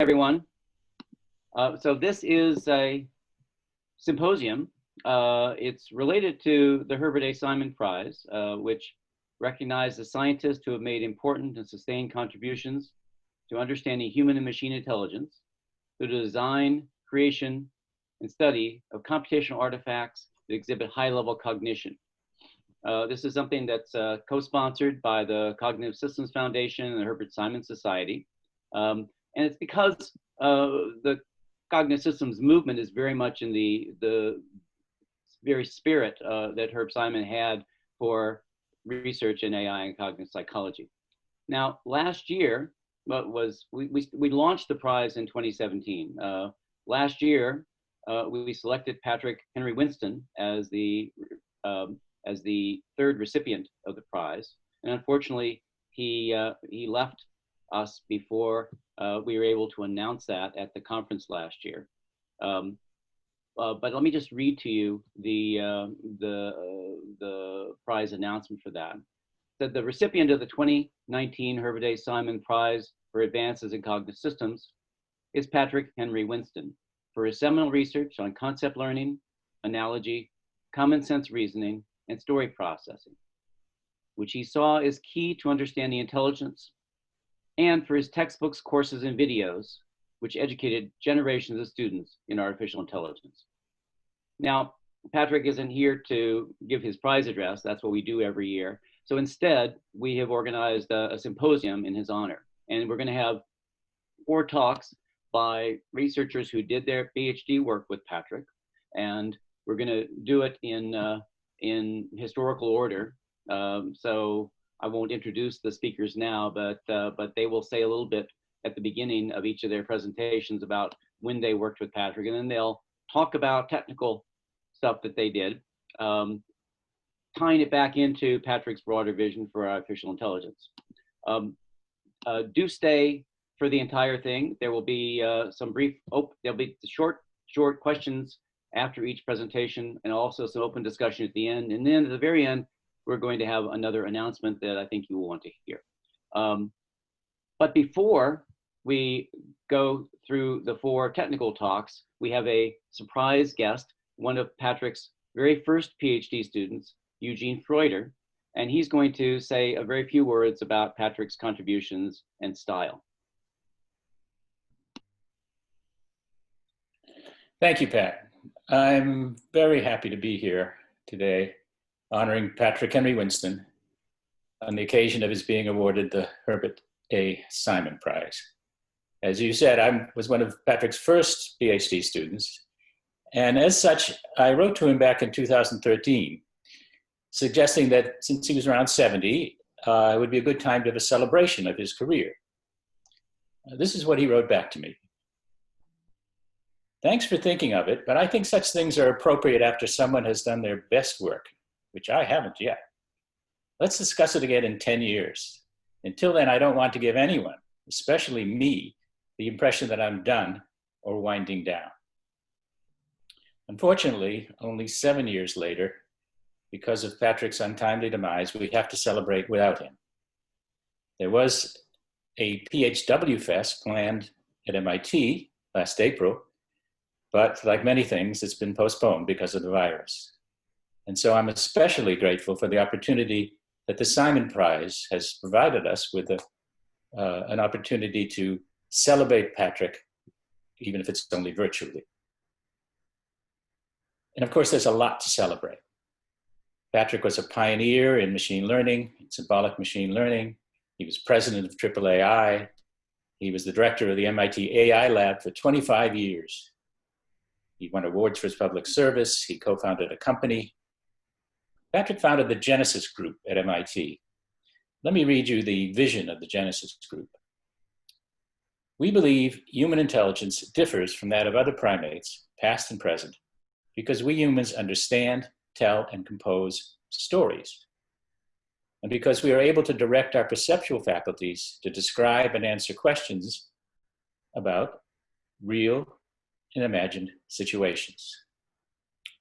Everyone. So this is a symposium. It's related to the Herbert A. Simon Prize, which recognizes scientists who have made important and sustained contributions to understanding human and machine intelligence through the design, creation, and study of computational artifacts that exhibit high-level cognition. This is something that's co-sponsored by the Cognitive Systems Foundation and the Herbert Simon Society. And it's because the cognitive systems movement is very much in the very spirit that Herb Simon had for research in AI and cognitive psychology. Now, last year, we launched the prize in 2017. Last year, we selected Patrick Henry Winston as the third recipient of the prize, and unfortunately, he left us before we were able to announce that at the conference last year. But let me just read to you the prize announcement for that. That the recipient of the 2019 Herbert A. Simon Prize for Advances in Cognitive Systems is Patrick Henry Winston for his seminal research on concept learning, analogy, common sense reasoning, and story processing, which he saw as key to understanding intelligence, and for his textbooks, courses, and videos, which educated generations of students in artificial intelligence. Now, Patrick isn't here to give his prize address. That's what we do every year. So instead, we have organized a symposium in his honor. And we're going to have 4 talks by researchers who did their PhD work with Patrick. And we're going to do it in historical order. So I won't introduce the speakers now, but they will say a little bit at the beginning of each of their presentations about when they worked with Patrick, and then they'll talk about technical stuff that they did, tying it back into Patrick's broader vision for artificial intelligence. Do stay for the entire thing. There will be some brief, there'll be short questions after each presentation, and also some open discussion at the end. And then at the very end, we're going to have another announcement that I think you will want to hear. But before we go through the 4 technical talks, we have a surprise guest, one of Patrick's very first PhD students, Eugene Freuder, and he's going to say a very few words about Patrick's contributions and style. Thank you, Pat. I'm very happy to be here today, honoring Patrick Henry Winston on the occasion of his being awarded the Herbert A. Simon Prize. As you said, I was one of Patrick's first PhD students, and as such, I wrote to him back in 2013, suggesting that since he was around 70, it would be a good time to have a celebration of his career. This is what he wrote back to me. Thanks for thinking of it, but I think such things are appropriate after someone has done their best work, which I haven't yet. Let's discuss it again in 10 years. Until then, I don't want to give anyone, especially me, the impression that I'm done or winding down. Unfortunately, only 7 years later, because of Patrick's untimely demise, we have to celebrate without him. There was a PHW Fest planned at MIT last April, but like many things, it's been postponed because of the virus. And so I'm especially grateful for the opportunity that the Simon Prize has provided us with an opportunity to celebrate Patrick, even if it's only virtually. And of course, there's a lot to celebrate. Patrick was a pioneer in machine learning, symbolic machine learning. He was president of AAAI. He was the director of the MIT AI lab for 25 years. He won awards for his public service. He co-founded a company. Patrick founded the Genesis Group at MIT. Let me read you the vision of the Genesis Group. We believe human intelligence differs from that of other primates, past and present, because we humans understand, tell, and compose stories. And because we are able to direct our perceptual faculties to describe and answer questions about real and imagined situations.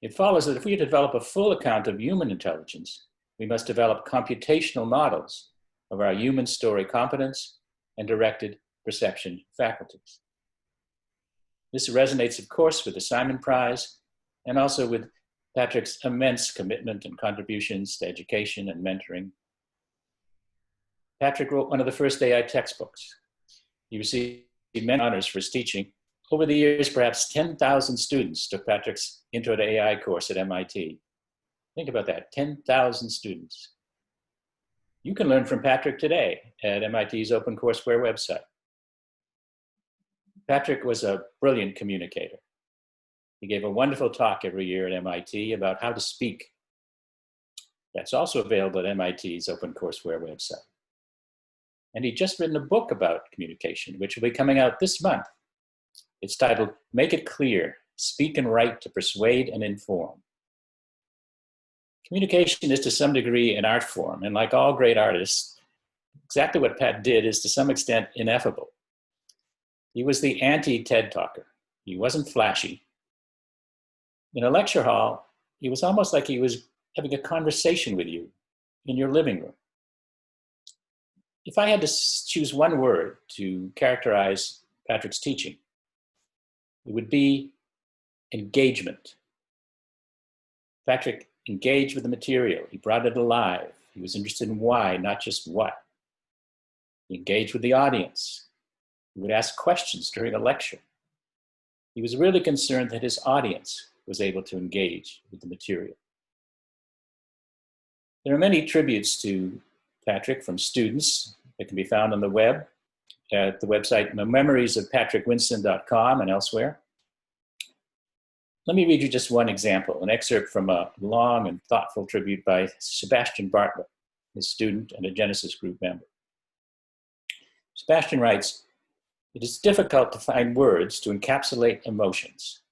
It follows that if we develop a full account of human intelligence, we must develop computational models of our human story competence and directed perception faculties. This resonates, of course, with the Simon Prize and also with Patrick's immense commitment and contributions to education and mentoring. Patrick wrote one of the first AI textbooks. He received many honors for his teaching. Over the years, perhaps 10,000 students took Patrick's Intro to AI course at MIT. Think about that, 10,000 students. You can learn from Patrick today at MIT's OpenCourseWare website. Patrick was a brilliant communicator. He gave a wonderful talk every year at MIT about how to speak. That's also available at MIT's OpenCourseWare website. And he'd just written a book about communication, which will be coming out this month. It's titled, Make It Clear, Speak and Write to Persuade and Inform. Communication is to some degree an art form, and like all great artists, exactly what Pat did is to some extent ineffable. He was the anti-TED talker. He wasn't flashy. In a lecture hall, he was almost like he was having a conversation with you in your living room. If I had to choose one word to characterize Patrick's teaching, it would be engagement. Patrick engaged with the material. He brought it alive. He was interested in why, not just what. He engaged with the audience. He would ask questions during a lecture. He was really concerned that his audience was able to engage with the material. There are many tributes to Patrick from students that can be found on the web at the website memoriesofpatrickwinston.com and elsewhere. Let me read you just one example, an excerpt from a long and thoughtful tribute by Sebastian Bartlett, his student and a Genesis Group member. Sebastian writes, "It is difficult to find words to encapsulate emotions.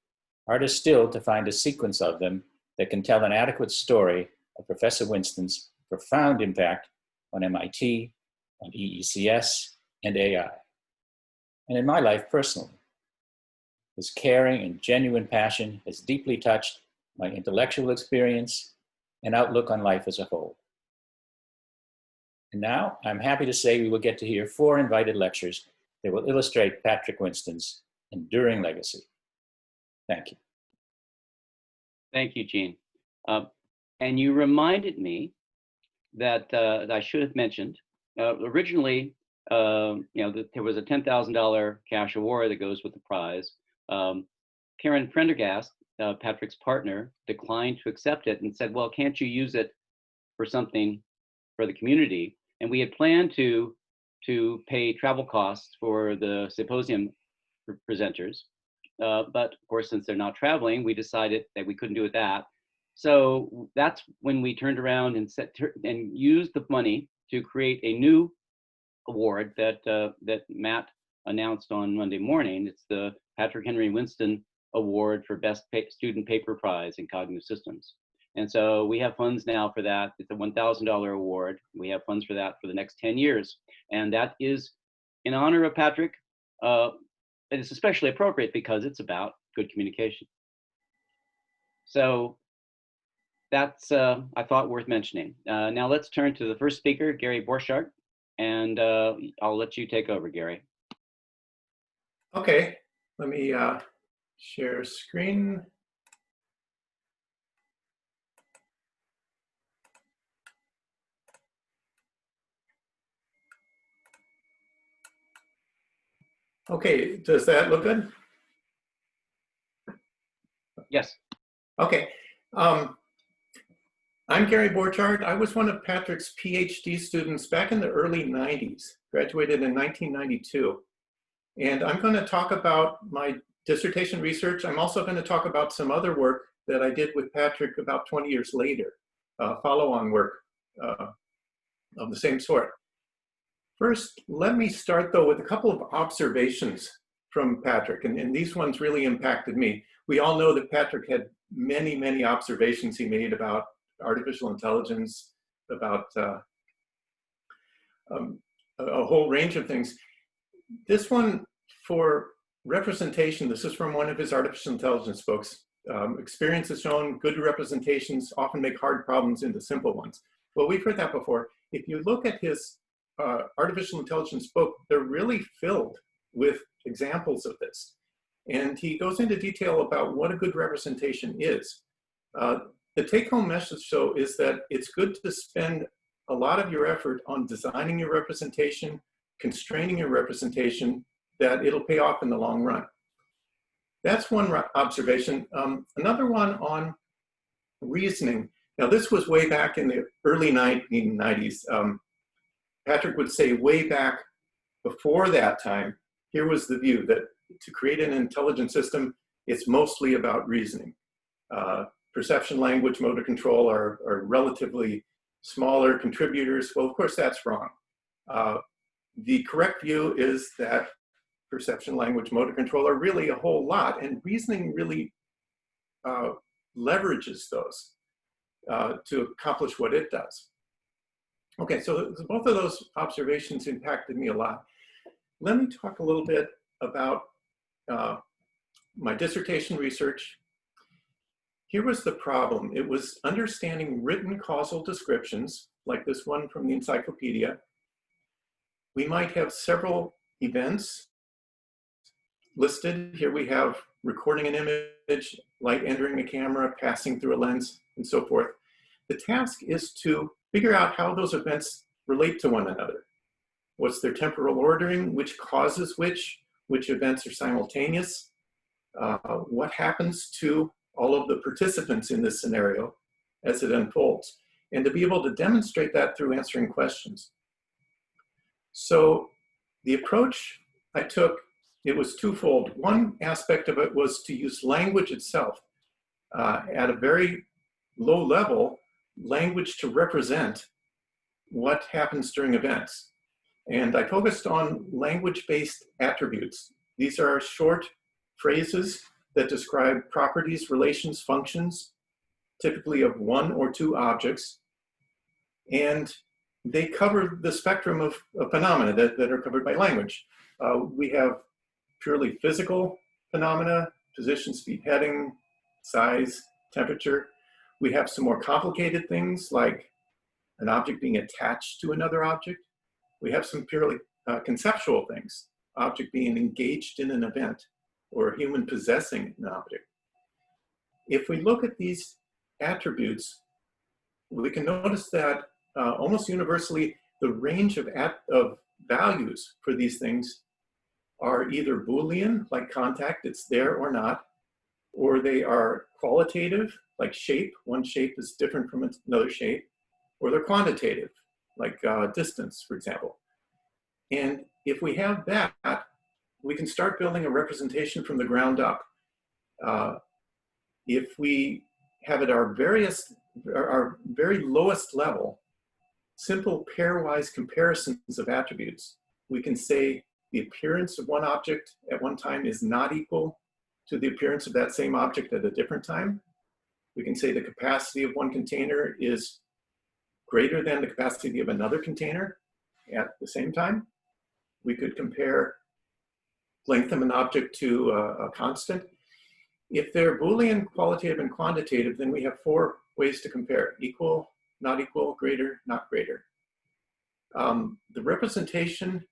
Harder still to find a sequence of them that can tell an adequate story of Professor Winston's profound impact on MIT, on EECS, and AI, and in my life personally. His caring and genuine passion has deeply touched my intellectual experience and outlook on life as a whole." And now I'm happy to say we will get to hear 4 invited lectures that will illustrate Patrick Winston's enduring legacy. Thank you. Thank you, Gene. And you reminded me that I should have mentioned, originally, there was a $10,000 cash award that goes with the prize. Karen Prendergast, Patrick's partner, declined to accept it and said, well, can't you use it for something for the community? And we had planned to pay travel costs for the symposium presenters. But of course, since they're not traveling, we decided that we couldn't do it that. So that's when we turned around and used the money to create a new award that Matt announced on Monday morning. It's the Patrick Henry Winston Award for Best Student Paper Prize in Cognitive Systems. And so we have funds now for that. It's a $1,000 award. We have funds for that for the next 10 years. And that is in honor of Patrick. And it's especially appropriate because it's about good communication. So that's, I thought, worth mentioning. Now let's turn to the first speaker, Gary Borchardt, and I'll let you take over, Gary. Okay, let me share screen. Okay, does that look good? Yes. Okay. I'm Gary Borchardt. I was one of Patrick's PhD students back in the early 90s, graduated in 1992. And I'm going to talk about my dissertation research. I'm also going to talk about some other work that I did with Patrick about 20 years later, follow-on work of the same sort. First, let me start, though, with a couple of observations from Patrick, and these ones really impacted me. We all know that Patrick had many, many observations he made about artificial intelligence, about a whole range of things. This one, for representation, this is from one of his artificial intelligence books. Experience has shown good representations often make hard problems into simple ones. Well, we've heard that before. If you look at his artificial intelligence book, they're really filled with examples of this. And he goes into detail about what a good representation is. The take-home message, though, is that it's good to spend a lot of your effort on designing your representation, constraining your representation, that it'll pay off in the long run. That's one observation. Another one on reasoning. Now, this was way back in the early 1990s. Patrick would say way back before that time, here was the view that to create an intelligent system, it's mostly about reasoning. Perception, language, motor control are relatively smaller contributors. Well, of course, that's wrong. The correct view is that perception, language, motor control are really a whole lot, and reasoning really leverages those to accomplish what it does. Okay, so both of those observations impacted me a lot. Let me talk a little bit about my dissertation research. Here was the problem. It was understanding written causal descriptions, like this one from the encyclopedia. We might have several events listed. Here we have recording an image, light entering a camera, passing through a lens, and so forth. The task is to figure out how those events relate to one another. What's their temporal ordering, which causes which events are simultaneous, what happens to all of the participants in this scenario as it unfolds, and to be able to demonstrate that through answering questions. So the approach I took, it was twofold. One aspect of it was to use language itself at a very low level, language to represent what happens during events. And I focused on language-based attributes. These are short phrases that describe properties, relations, functions, typically of one or two objects. And they cover the spectrum of phenomena that are covered by language. We have purely physical phenomena, position, speed, heading, size, temperature. We have some more complicated things like an object being attached to another object. We have some purely conceptual things, object being engaged in an event or a human possessing an object. If we look at these attributes, we can notice that almost universally, the range of values for these things are either Boolean, like contact, it's there or not, or they are qualitative, like shape. One shape is different from another shape, or they're quantitative, like distance, for example. And if we have that, we can start building a representation from the ground up. If we have at our very lowest level, simple pairwise comparisons of attributes, we can say the appearance of one object at one time is not equal to the appearance of that same object at a different time. We can say the capacity of one container is greater than the capacity of another container at the same time. We could compare length of an object to a constant. If they're Boolean, qualitative, and quantitative, then we have four ways to compare: equal, not equal, greater, not greater. The representation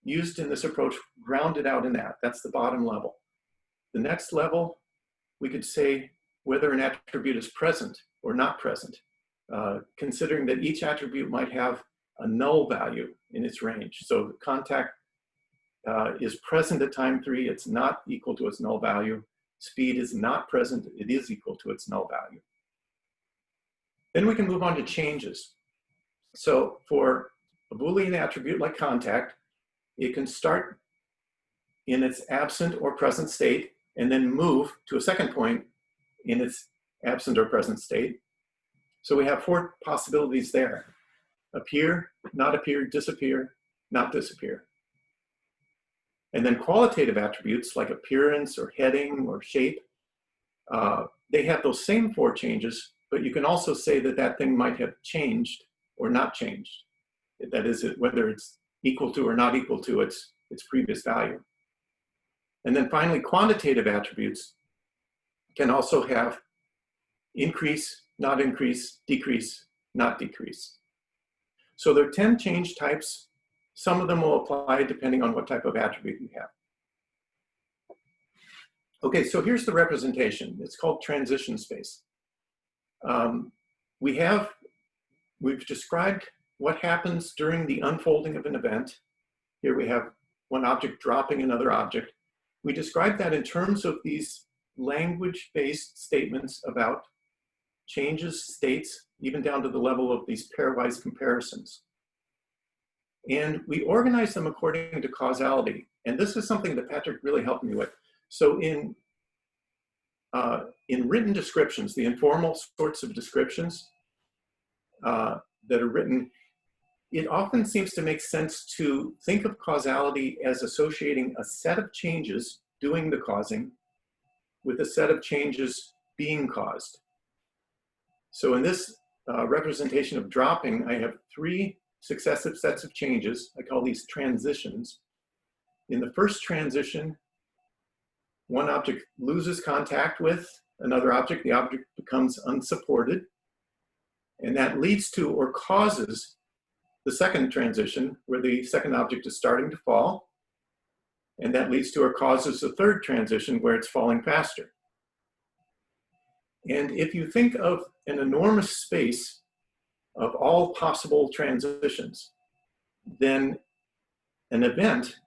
used in this approach grounded out in that. That's the bottom level. The next level, we could say whether an attribute is present or not present, considering that each attribute might have a null value in its range. So the contact is present at time 3, it's not equal to its null value. Speed is not present, it is equal to its null value. Then we can move on to changes. So for a Boolean attribute like contact, it can start in its absent or present state and then move to a second point in its absent or present state. So we have four possibilities there: appear, not appear, disappear, not disappear. And then qualitative attributes like appearance or heading or shape, they have those same four changes, but you can also say that that thing might have changed or not changed. That is, whether it's equal to or not equal to its previous value. And then finally, quantitative attributes can also have increase, not increase, decrease, not decrease. So there are 10 change types. Some of them will apply depending on what type of attribute you have. Okay, so here's the representation. It's called transition space. We've described what happens during the unfolding of an event. Here we have one object dropping another object. We describe that in terms of these language-based statements about changes, states, even down to the level of these pairwise comparisons. And we organize them according to causality. And this is something that Patrick really helped me with. So in written descriptions, the informal sorts of descriptions that are written, it often seems to make sense to think of causality as associating a set of changes doing the causing with a set of changes being caused. So in this representation of dropping, I have 3 successive sets of changes. I call these transitions. In the first transition, one object loses contact with another object. The object becomes unsupported. And that leads to or causes the second transition, where the second object is starting to fall. And that leads to or causes the third transition, where it's falling faster. And if you think of an enormous space of all possible transitions, then an event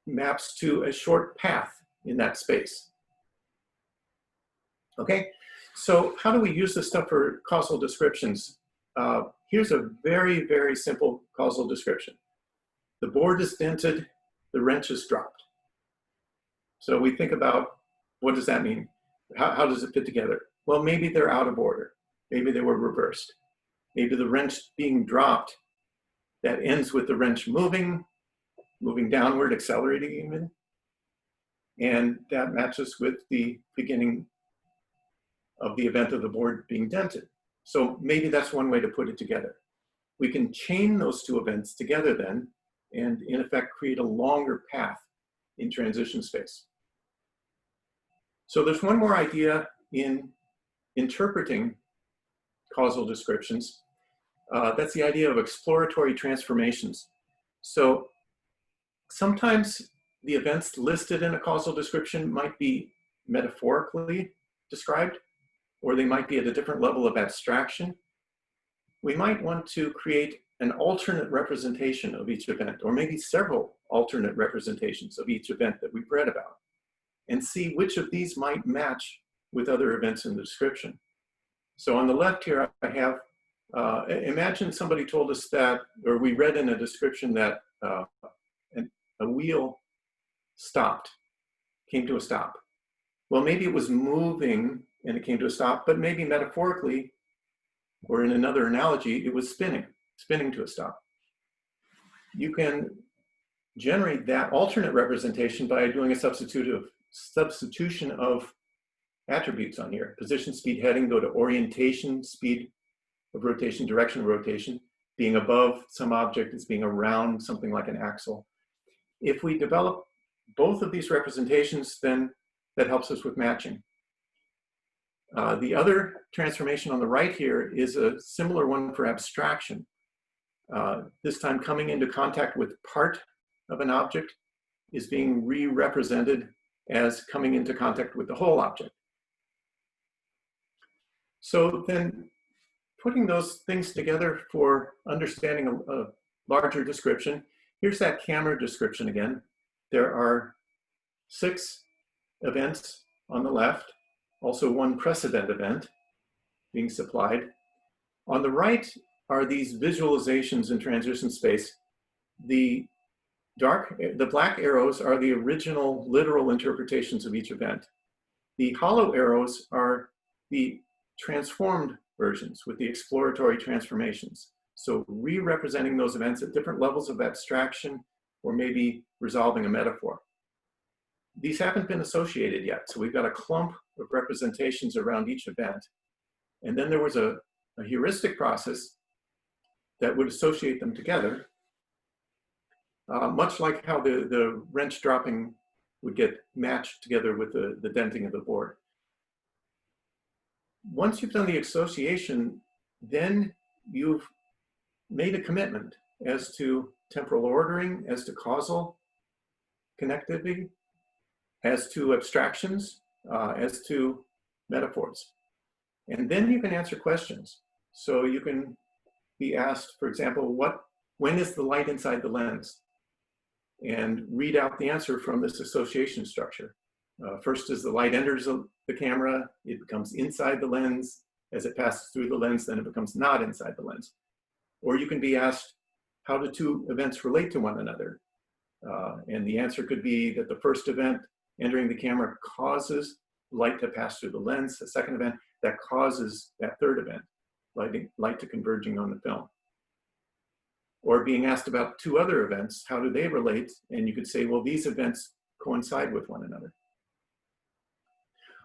maps to a short path in that space. Okay, so how do we use this stuff for causal descriptions? Here's a very, very simple causal description. The board is dented, the wrench is dropped. So we think about, what does that mean? How does it fit together? Well, maybe they're out of order. Maybe they were reversed. Maybe the wrench being dropped, that ends with the wrench moving downward, accelerating even. And that matches with the beginning of the event of the board being dented. So maybe that's one way to put it together. We can chain those 2 events together then, and in effect create a longer path in transition space. So there's one more idea in interpreting causal descriptions. That's the idea of exploratory transformations. So sometimes the events listed in a causal description might be metaphorically described, or they might be at a different level of abstraction. We might want to create an alternate representation of each event, or maybe several alternate representations of each event that we've read about, and see which of these might match with other events in the description. So on the left here, I have, imagine somebody told us that, or we read in a description that a wheel stopped, came to a stop. Well, maybe it was moving and it came to a stop, but maybe metaphorically, or in another analogy, it was spinning to a stop. You can generate that alternate representation by doing a substitution of attributes on here. Position, speed, heading, go to orientation, speed of rotation, direction of rotation. Being above some object is being around something like an axle. If we develop both of these representations, then that helps us with matching. The other transformation on the right here is a similar one for abstraction. This time coming into contact with part of an object is being re-represented as coming into contact with the whole object. So then putting those things together for understanding a larger description, here's that camera description again. There are 6 events on the left, also 1 precedent event being supplied. On the right are these visualizations in transition space. The black arrows are the original literal interpretations of each event. The hollow arrows are the transformed versions with the exploratory transformations. So re-representing those events at different levels of abstraction, or maybe resolving a metaphor. These haven't been associated yet, so we've got a clump of representations around each event. And then there was a heuristic process that would associate them together, much like how the wrench dropping would get matched together with the denting of the board. Once you've done the association, then you've made a commitment as to temporal ordering, as to causal connectivity, as to abstractions, as to metaphors. And then you can answer questions. So you can be asked, for example, when is the light inside the lens? And read out the answer from this association structure. First, as the light enters the camera, it becomes inside the lens. As it passes through the lens, then it becomes not inside the lens. Or you can be asked, how do two events relate to one another? And the answer could be that the first event entering the camera causes light to pass through the lens. The second event, that causes that third event, light to converging on the film. Or being asked about two other events, how do they relate? And you could say, well, these events coincide with one another.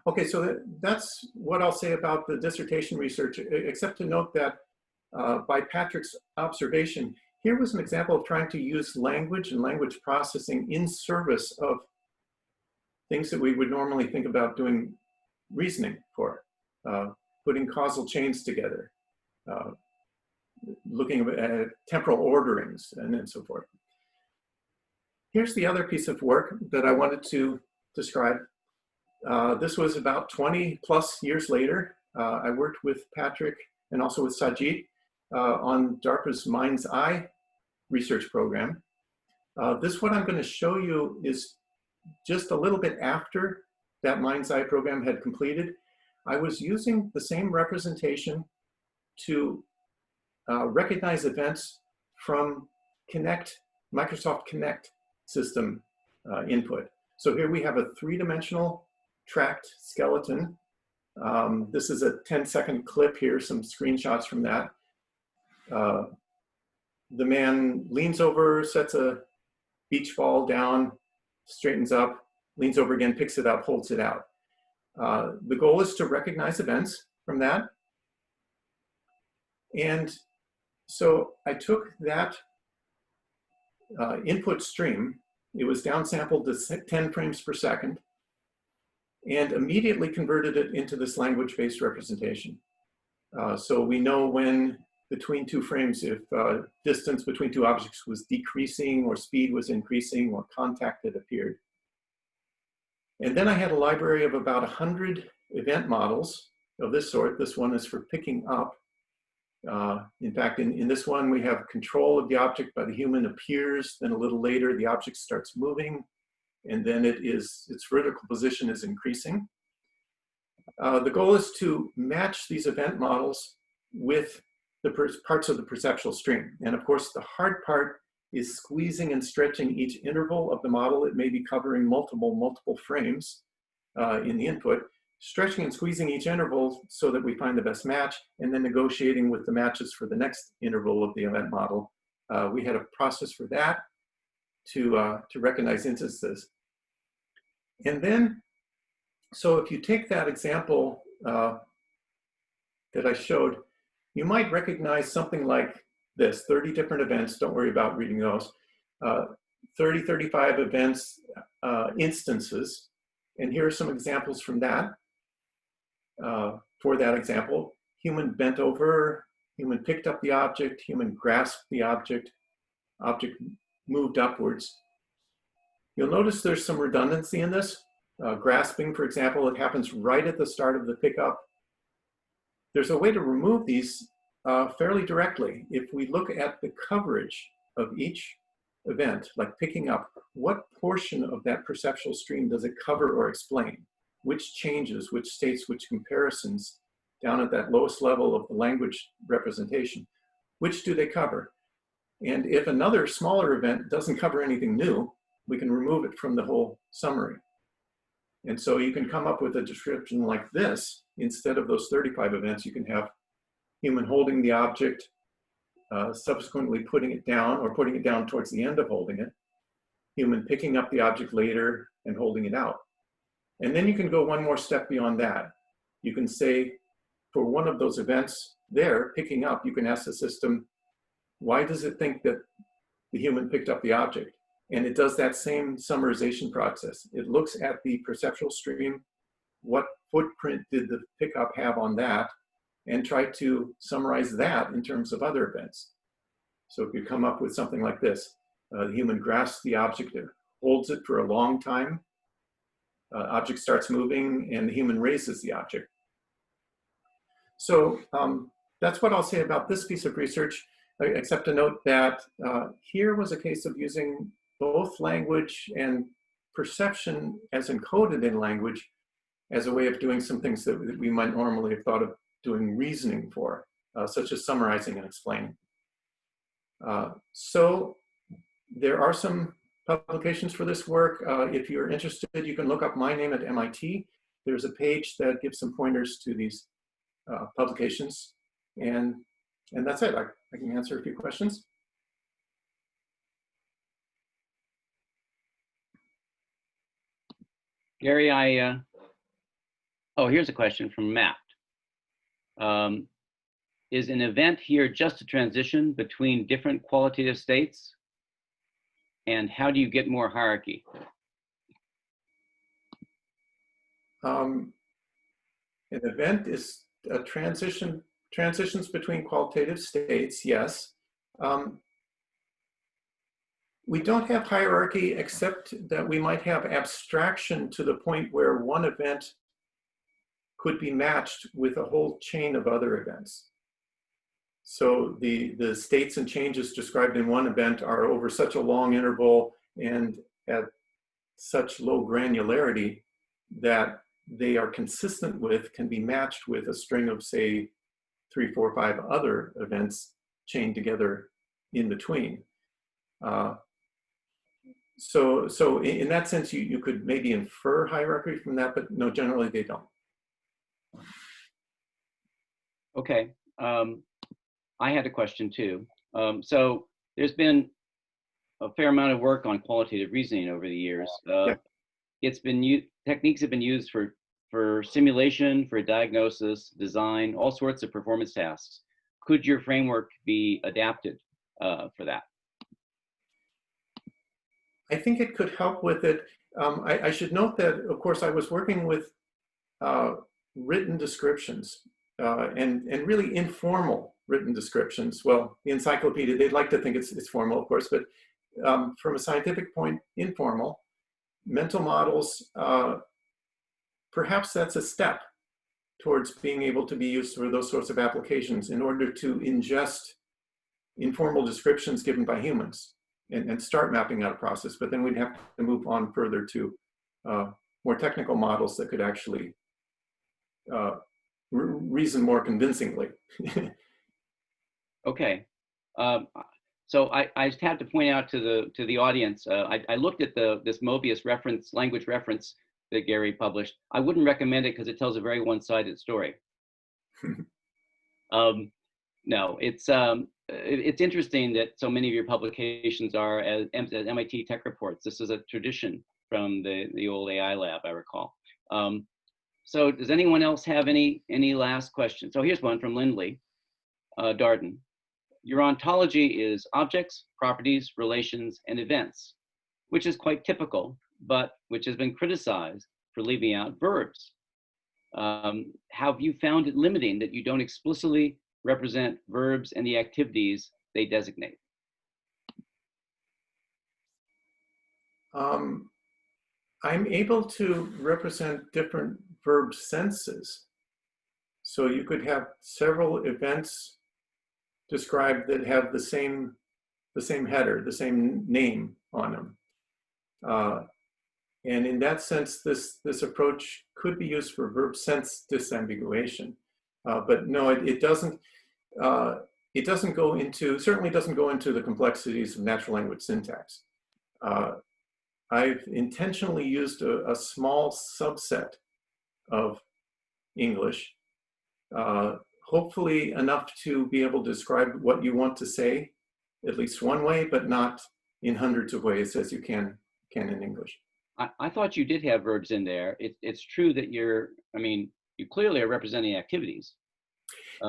Okay, so that's what I'll say about the dissertation research, except to note that by Patrick's observation, here was an example of trying to use language and language processing in service of things that we would normally think about doing reasoning for, putting causal chains together, looking at temporal orderings, and so forth. Here's the other piece of work that I wanted to describe. This was about 20 plus years later. I worked with Patrick and also with Sajit on DARPA's Mind's Eye research program. This, what I'm going to show you, is just a little bit after that Mind's Eye program had completed. I was using the same representation to recognize events from Microsoft Kinect system input. So here we have a three-dimensional tracked skeleton. This is a 10-second clip here, some screenshots from that. The man leans over, sets a beach ball down, straightens up, leans over again, picks it up, holds it out. The goal is to recognize events from that. And so I took that input stream, it was downsampled to 10 frames per second, and immediately converted it into this language-based representation. So we know when between two frames, if distance between two objects was decreasing or speed was increasing or contact had appeared. And then I had a library of about 100 event models of this sort. This one is for picking up. In fact, in this one, we have control of the object by the human appears, then a little later, the object starts moving, and then its vertical position is increasing. The goal is to match these event models with the parts of the perceptual stream. And of course, the hard part is squeezing and stretching each interval of the model. It may be covering multiple frames in the input, stretching and squeezing each interval so that we find the best match, and then negotiating with the matches for the next interval of the event model. We had a process for that to recognize instances. And then, so if you take that example that I showed, you might recognize something like this, 30 different events. Don't worry about reading those. 30, 35 events, instances. And here are some examples from that. For that example, human bent over, human picked up the object, human grasped the object, object moved upwards. You'll notice there's some redundancy in this. Grasping, for example, it happens right at the start of the pickup. There's a way to remove these fairly directly. If we look at the coverage of each event, like picking up, what portion of that perceptual stream does it cover or explain? Which changes, which states, which comparisons down at that lowest level of the language representation, which do they cover? And if another smaller event doesn't cover anything new, we can remove it from the whole summary. And so you can come up with a description like this. Instead of those 35 events, you can have human holding the object, subsequently putting it down or putting it down towards the end of holding it, human picking up the object later and holding it out. And then you can go one more step beyond that. You can say, for one of those events there, picking up, you can ask the system, why does it think that the human picked up the object? And it does that same summarization process. It looks at the perceptual stream, what footprint did the pickup have on that, and try to summarize that in terms of other events. So if you come up with something like this, the human grasps the object, holds it for a long time, Object starts moving and the human raises the object. So that's what I'll say about this piece of research, except to note that here was a case of using both language and perception as encoded in language as a way of doing some things that we might normally have thought of doing reasoning for, such as summarizing and explaining. So there are some publications for this work. If you're interested, you can look up my name at MIT. There's a page that gives some pointers to these publications. And that's it. I can answer a few questions. Gary, oh, here's a question from Matt. Is an event here just a transition between different qualitative states? And how do you get more hierarchy? An event is a transitions between qualitative states, yes. We don't have hierarchy except that we might have abstraction to the point where one event could be matched with a whole chain of other events. So the states and changes described in one event are over such a long interval and at such low granularity that they are consistent with, can be matched with a string of, say, 3, 4, 5 other events chained together in between. So in that sense, you could maybe infer hierarchy from that, but no, generally they don't. Okay, I had a question too. So there's been a fair amount of work on qualitative reasoning over the years. Yeah. It's been techniques have been used for simulation, for diagnosis, design, all sorts of performance tasks. Could your framework be adapted for that? I think it could help with it. I should note that, of course, I was working with written descriptions and really informal written descriptions. Well, the encyclopedia, they'd like to think it's formal, of course, but from a scientific point, informal. Mental models, perhaps that's a step towards being able to be used for those sorts of applications in order to ingest informal descriptions given by humans and start mapping out a process. But then we'd have to move on further to more technical models that could actually reason more convincingly. Okay. So I just had to point out to the audience, I looked at this Mobius language reference that Gary published. I wouldn't recommend it because it tells a very one-sided story. No, it's interesting that so many of your publications are as MIT Tech Reports. This is a tradition from the old AI lab, I recall. So does anyone else have any last questions? So here's one from Lindley Darden. Your ontology is objects, properties, relations, and events, which is quite typical, but which has been criticized for leaving out verbs. Have you found it limiting that you don't explicitly represent verbs and the activities they designate? I'm able to represent different verb senses. So you could have several events described that have the same header, the same name on them. And in that sense, this approach could be used for verb sense disambiguation. But no, it doesn't go into, certainly doesn't go into the complexities of natural language syntax. I've intentionally used a small subset of English, hopefully enough to be able to describe what you want to say, at least one way, but not in hundreds of ways as you can in English. I thought you did have verbs in there. It's true that you clearly are representing activities.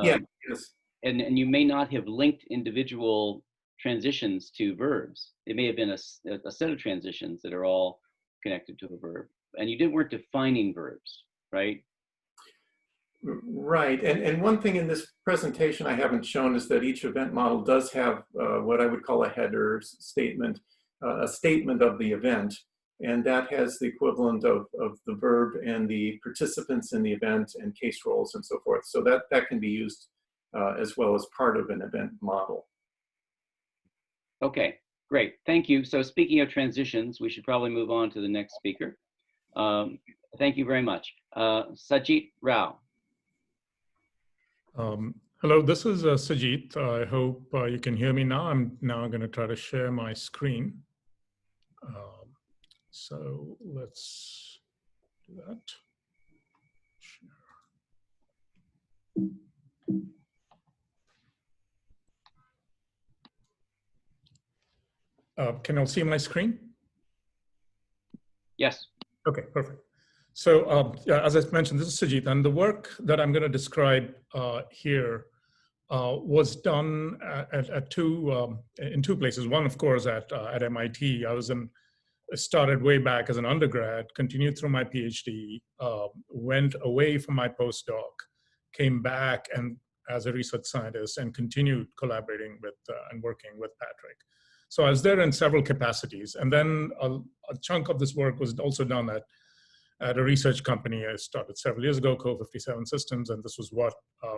Yeah, yes. And you may not have linked individual transitions to verbs. It may have been a set of transitions that are all connected to a verb. And you weren't defining verbs, right? Right, and one thing in this presentation I haven't shown is that each event model does have what I would call a header statement, a statement of the event. And that has the equivalent of the verb and the participants in the event and case roles and so forth. So that can be used as well as part of an event model. Okay, great, thank you. So speaking of transitions, we should probably move on to the next speaker. Thank you very much. Sajit Rao. Hello, this is Sajit. I hope you can hear me now. I'm now going to try to share my screen. So let's do that. Can you all see my screen? Yes. Okay, perfect. So yeah, as I mentioned, this is Sajit, and the work that I'm going to describe here was done in two places. One, of course, at MIT. I started way back as an undergrad, continued through my PhD, went away from my postdoc, came back and as a research scientist, and continued collaborating with and working with Patrick. So I was there in several capacities, and then a chunk of this work was also done at a research company I started several years ago, Co57 Systems, and this was what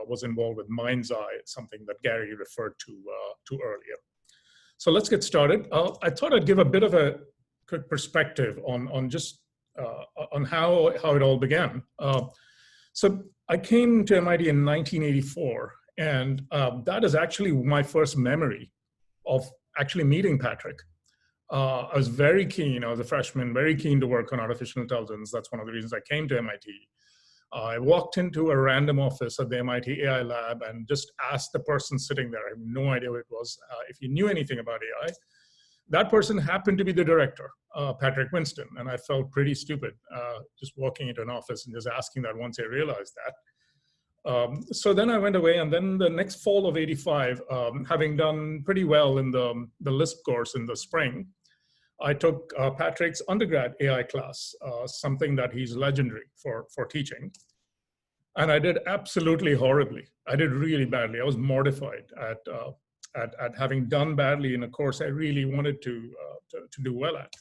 was involved with Mind's Eye, something that Gary referred to earlier. So let's get started. I thought I'd give a bit of a quick perspective on just on how it all began. So I came to MIT in 1984, and that is actually my first memory of actually meeting Patrick. I was very keen, I was a freshman, very keen to work on artificial intelligence. That's one of the reasons I came to MIT. I walked into a random office at the MIT AI lab and just asked the person sitting there, I have no idea what it was, if he knew anything about AI. That person happened to be the director, Patrick Winston, and I felt pretty stupid just walking into an office and just asking that once I realized that. So then I went away, and then the next fall of '85, having done pretty well in the LISP course in the spring, I took Patrick's undergrad AI class, something that he's legendary for teaching. And I did absolutely horribly. I did really badly. I was mortified at having done badly in a course I really wanted to do well at.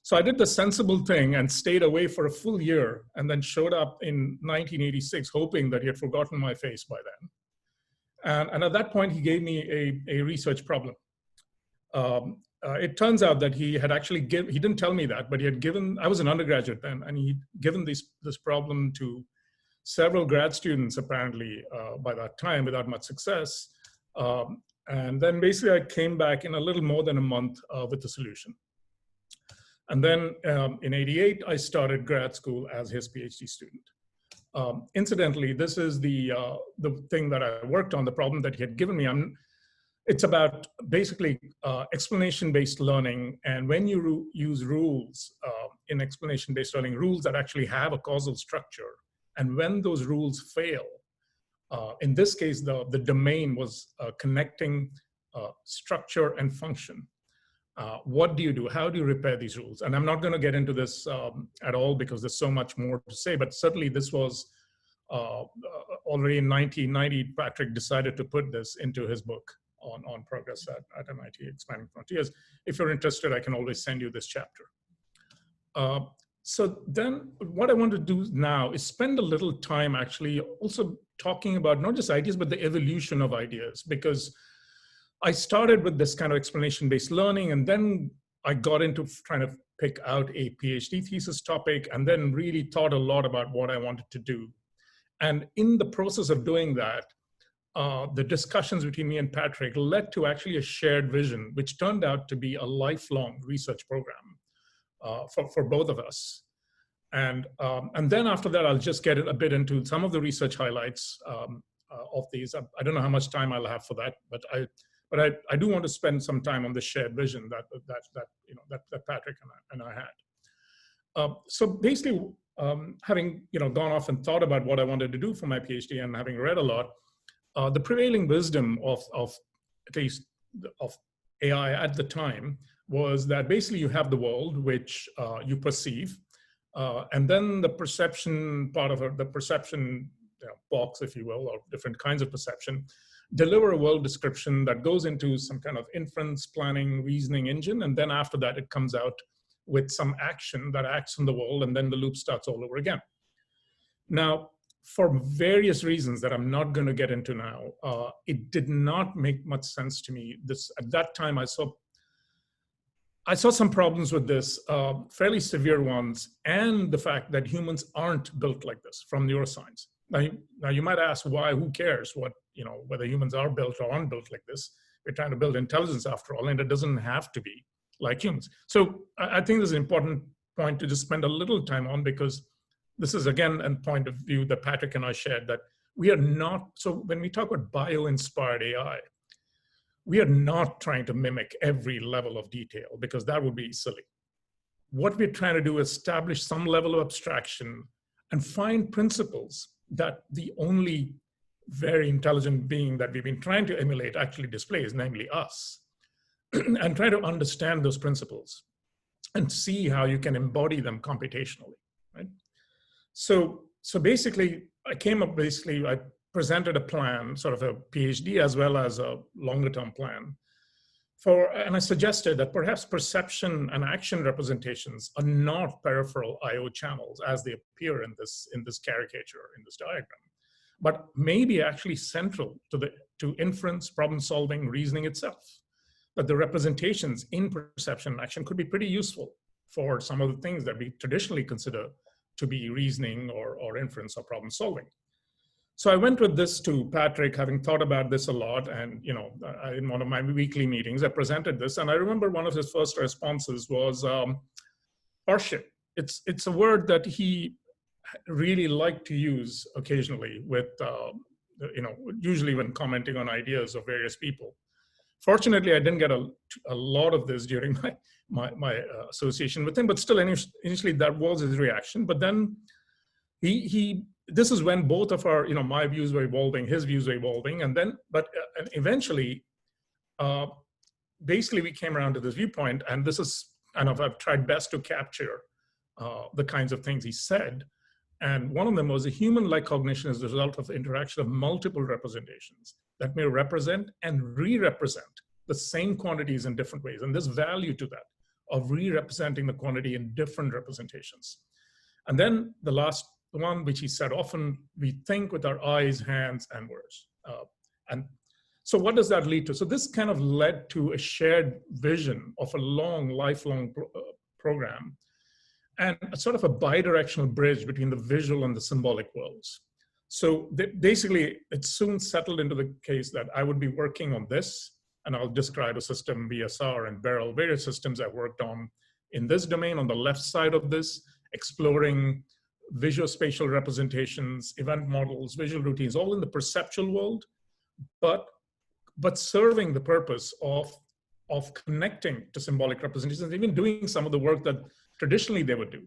So I did the sensible thing and stayed away for a full year, and then showed up in 1986 hoping that he had forgotten my face by then. And at that point, he gave me a research problem. It turns out that he had actually he didn't tell me that, but he had given, I was an undergraduate then, and he'd given this problem to several grad students apparently by that time without much success. And then basically I came back in a little more than a month with the solution. And then in '88, I started grad school as his PhD student. Incidentally, this is the thing that I worked on, the problem that he had given me. It's about basically explanation-based learning. And when you use rules in explanation-based learning, rules that actually have a causal structure, and when those rules fail, in this case, the domain was connecting structure and function. What do you do? How do you repair these rules? And I'm not going to get into this at all because there's so much more to say, but certainly this was already in 1990, Patrick decided to put this into his book on progress at MIT, Expanding Frontiers. If you're interested, I can always send you this chapter. So then what I want to do now is spend a little time actually also talking about not just ideas, but the evolution of ideas, because I started with this kind of explanation-based learning, and then I got into trying to pick out a PhD thesis topic, and then really thought a lot about what I wanted to do. And in the process of doing that, the discussions between me and Patrick led to actually a shared vision, which turned out to be a lifelong research program for both of us. And then after that, I'll just get a bit into some of the research highlights of these. I don't know how much time I'll have for that, but I do want to spend some time on the shared vision that Patrick and I had. So basically, having gone off and thought about what I wanted to do for my PhD and having read a lot, the prevailing wisdom of at least of AI at the time was that basically you have the world which you perceive, and then the perception part of it, the perception box, if you will, or different kinds of perception, deliver a world description that goes into some kind of inference, planning, reasoning engine, and then after that it comes out with some action that acts on the world, and then the loop starts all over again. Now, for various reasons that I'm not going to get into now, it did not make much sense to me. At that time, I saw some problems with this, fairly severe ones, and the fact that humans aren't built like this from neuroscience. Now you might ask why, who cares whether humans are built or aren't built like this. We're trying to build intelligence after all, and it doesn't have to be like humans. So I think this is an important point to just spend a little time on, because this is, again, a point of view that Patrick and I shared, that we are not, so when we talk about bio-inspired AI, we are not trying to mimic every level of detail, because that would be silly. What we're trying to do is establish some level of abstraction and find principles that the only very intelligent being that we've been trying to emulate actually displays, namely us, and try to understand those principles and see how you can embody them computationally, right? So basically, I presented a plan, sort of a PhD as well as a longer term plan and I suggested that perhaps perception and action representations are not peripheral IO channels as they appear in this caricature, in this diagram, but maybe actually central to inference, problem solving, reasoning itself. That the representations in perception and action could be pretty useful for some of the things that we traditionally consider to be reasoning or inference or problem solving. So I went with this to Patrick, having thought about this a lot, and in one of my weekly meetings, I presented this, and I remember one of his first responses was Borchardt. It's a word that he really liked to use occasionally with, usually when commenting on ideas of various people. Fortunately, I didn't get a lot of this during my association with him, but still, initially that was his reaction. But then this is when both of our, my views were evolving, his views were evolving, and eventually, basically we came around to this viewpoint, and this is kind of, I've tried best to capture the kinds of things he said. And one of them was a human-like cognition is the result of the interaction of multiple representations that may represent and re-represent the same quantities in different ways. And there's value to that, of re-representing the quantity in different representations. And then the last one, which he said, often we think with our eyes, hands, and words. And so what does that lead to? So this kind of led to a shared vision of a lifelong program, and a sort of a bidirectional bridge between the visual and the symbolic worlds. So basically, it soon settled into the case that I would be working on this, and I'll describe a system, VSR and Beryl, various systems I've worked on in this domain. On the left side of this, exploring visuospatial representations, event models, visual routines, all in the perceptual world, but serving the purpose of connecting to symbolic representations, even doing some of the work that traditionally they would do.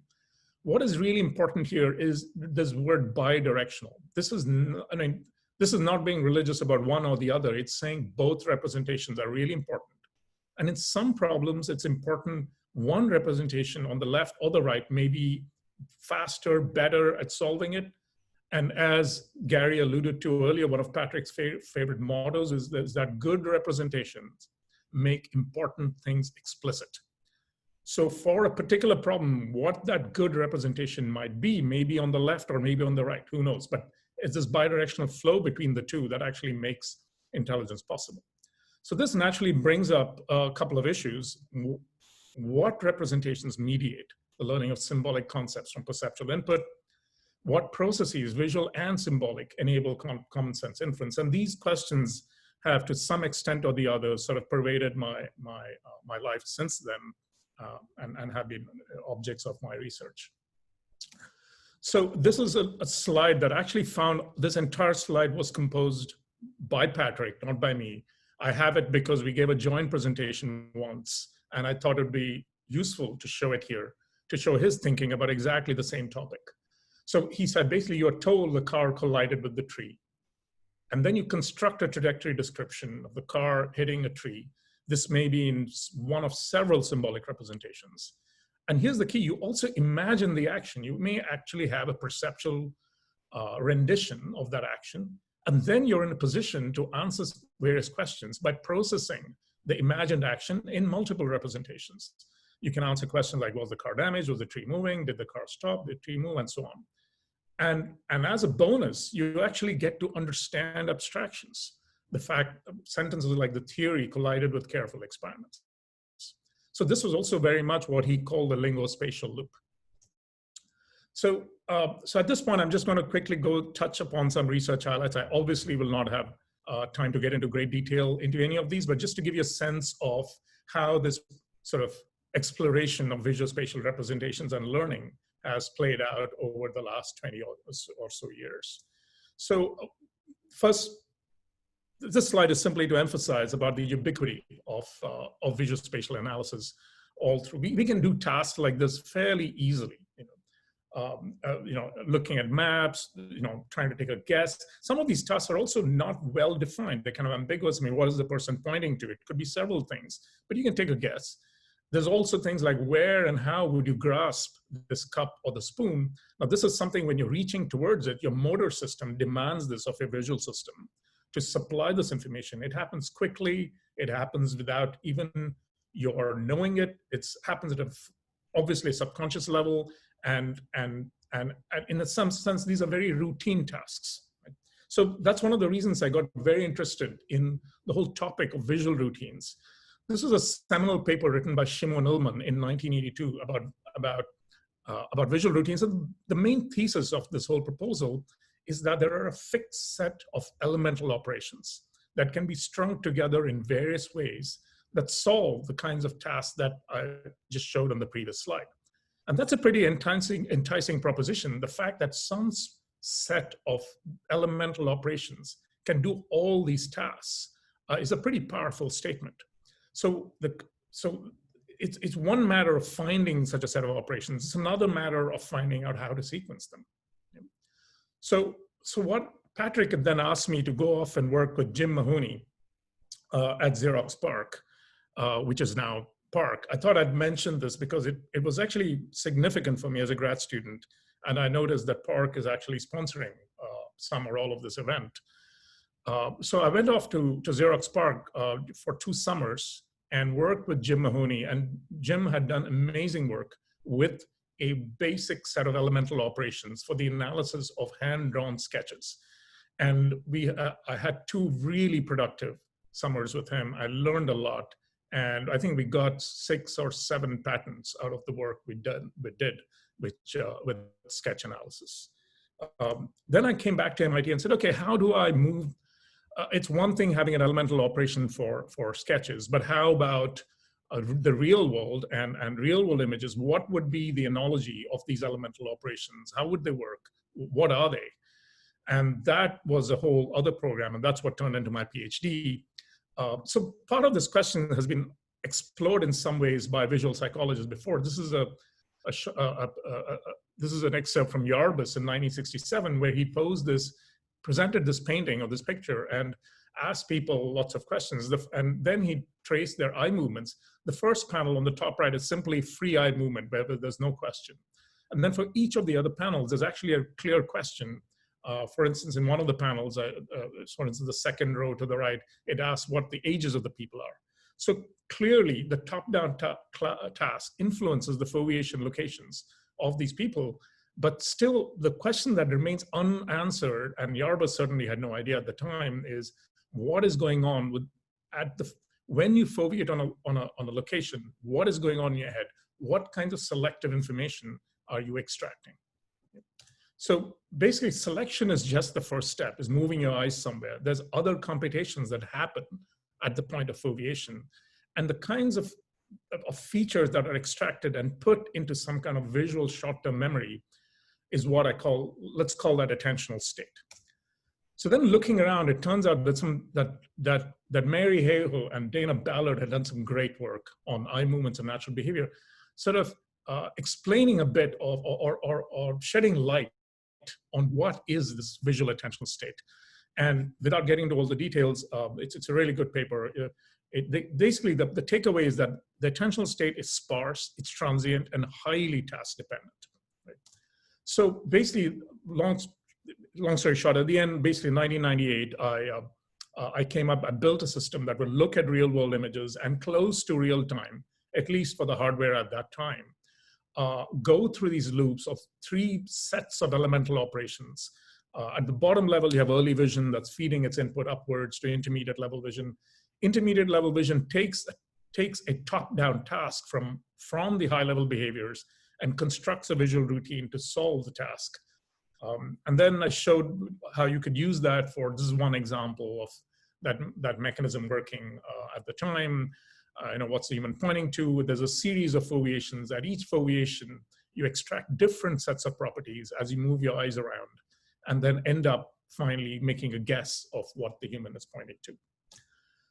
What is really important here is this word bidirectional. This is not being religious about one or the other. It's saying both representations are really important. And in some problems, it's important one representation on the left or the right may be faster, better at solving it. And as Gary alluded to earlier, one of Patrick's favorite mottos is that good representations make important things explicit. So for a particular problem, what that good representation might be, maybe on the left or maybe on the right, who knows? But it's this bidirectional flow between the two that actually makes intelligence possible. So this naturally brings up a couple of issues. What representations mediate the learning of symbolic concepts from perceptual input? What processes, visual and symbolic, enable common sense inference? And these questions have, to some extent or the other, sort of pervaded my life since then. And have been objects of my research. So this is a slide that I actually found. This entire slide was composed by Patrick, not by me. I have it because we gave a joint presentation once, and I thought it would be useful to show it here, to show his thinking about exactly the same topic. So he said, basically, you're told the car collided with the tree. And then you construct a trajectory description of the car hitting a tree. This may be in one of several symbolic representations. And here's the key, you also imagine the action. You may actually have a perceptual rendition of that action. And then you're in a position to answer various questions by processing the imagined action in multiple representations. You can answer questions like, was the car damaged? Was the tree moving? Did the car stop? Did the tree move? And so on. And as a bonus, you actually get to understand abstractions. The fact sentences like the theory collided with careful experiments. So this was also very much what he called the linguospatial loop. So at this point, I'm just going to quickly go touch upon some research highlights. I obviously will not have time to get into great detail into any of these, but just to give you a sense of how this sort of exploration of visuospatial representations and learning has played out over the last 20 or so years. So first, this slide is simply to emphasize about the ubiquity of visuospatial analysis all through. We can do tasks like this fairly easily, looking at maps, trying to take a guess. Some of these tasks are also not well defined. They're kind of ambiguous. I mean, what is the person pointing to? It could be several things, but you can take a guess. There's also things like where and how would you grasp this cup or the spoon? Now, this is something when you're reaching towards it, your motor system demands this of your visual system to supply this information. It happens quickly. It happens without even your knowing it. It happens at obviously a subconscious level. And in some sense, these are very routine tasks. Right? So that's one of the reasons I got very interested in the whole topic of visual routines. This is a seminal paper written by Shimon Ullman in 1982 about visual routines. And the main thesis of this whole proposal is that there are a fixed set of elemental operations that can be strung together in various ways that solve the kinds of tasks that I just showed on the previous slide. And that's a pretty enticing proposition. The fact that some set of elemental operations can do all these tasks is a pretty powerful statement. So it's one matter of finding such a set of operations. It's another matter of finding out how to sequence them. So what Patrick then asked me to go off and work with Jim Mahoney at Xerox PARC, which is now PARC. I thought I'd mention this because it was actually significant for me as a grad student. And I noticed that PARC is actually sponsoring some or all of this event. So I went off to Xerox PARC for 2 summers and worked with Jim Mahoney. And Jim had done amazing work with a basic set of elemental operations for the analysis of hand-drawn sketches. And I had 2 really productive summers with him. I learned a lot. And I think we got 6 or 7 patents out of the work we did with sketch analysis. Then I came back to MIT and said, okay, how do I move? It's one thing having an elemental operation for sketches, but how about the real world and real world images? What would be the analogy of these elemental operations? How would they work? What are they? And that was a whole other program, and that's what turned into my PhD. So part of this question has been explored in some ways by visual psychologists before. This is this is an excerpt from YARBUS in 1967, where he presented this painting or this picture and asked people lots of questions. And then he traced their eye movements. The first panel on the top right is simply free eye movement, where there's no question. And then for each of the other panels, there's actually a clear question. For instance, in one of the panels, for instance, the second row to the right, it asks what the ages of the people are. So clearly, the top-down task influences the foliation locations of these people. But still, the question that remains unanswered, and YARBUS certainly had no idea at the time, is what is going on when you foveate on a location? What is going on in your head? What kind of selective information are you extracting? So basically, selection is just the first step, is moving your eyes somewhere. There's other computations that happen at the point of foveation. And the kinds of features that are extracted and put into some kind of visual short-term memory is what let's call that attentional state. So then looking around, it turns out that Mary Hayhoe and Dana Ballard had done some great work on eye movements and natural behavior, sort of explaining a bit of, or shedding light on what is this visual attentional state. And without getting into all the details, it's a really good paper. Basically, the takeaway is that the attentional state is sparse, it's transient, and highly task dependent. Right? So basically, long story short, at the end, basically in 1998, I built a system that would look at real world images and close to real time at least for the hardware at that time, go through these loops of 3 sets of elemental operations. At the bottom level, you have early vision that's feeding its input upwards to intermediate level vision. Intermediate level vision takes a top-down task from the high-level behaviors and constructs a visual routine to solve the task. And then I showed how you could use that for, this is one example of that mechanism working at the time. What's even pointing to, there's a series of foveations. At each foveation, you extract different sets of properties as you move your eyes around, and then end up finally making a guess of what the human is pointing to.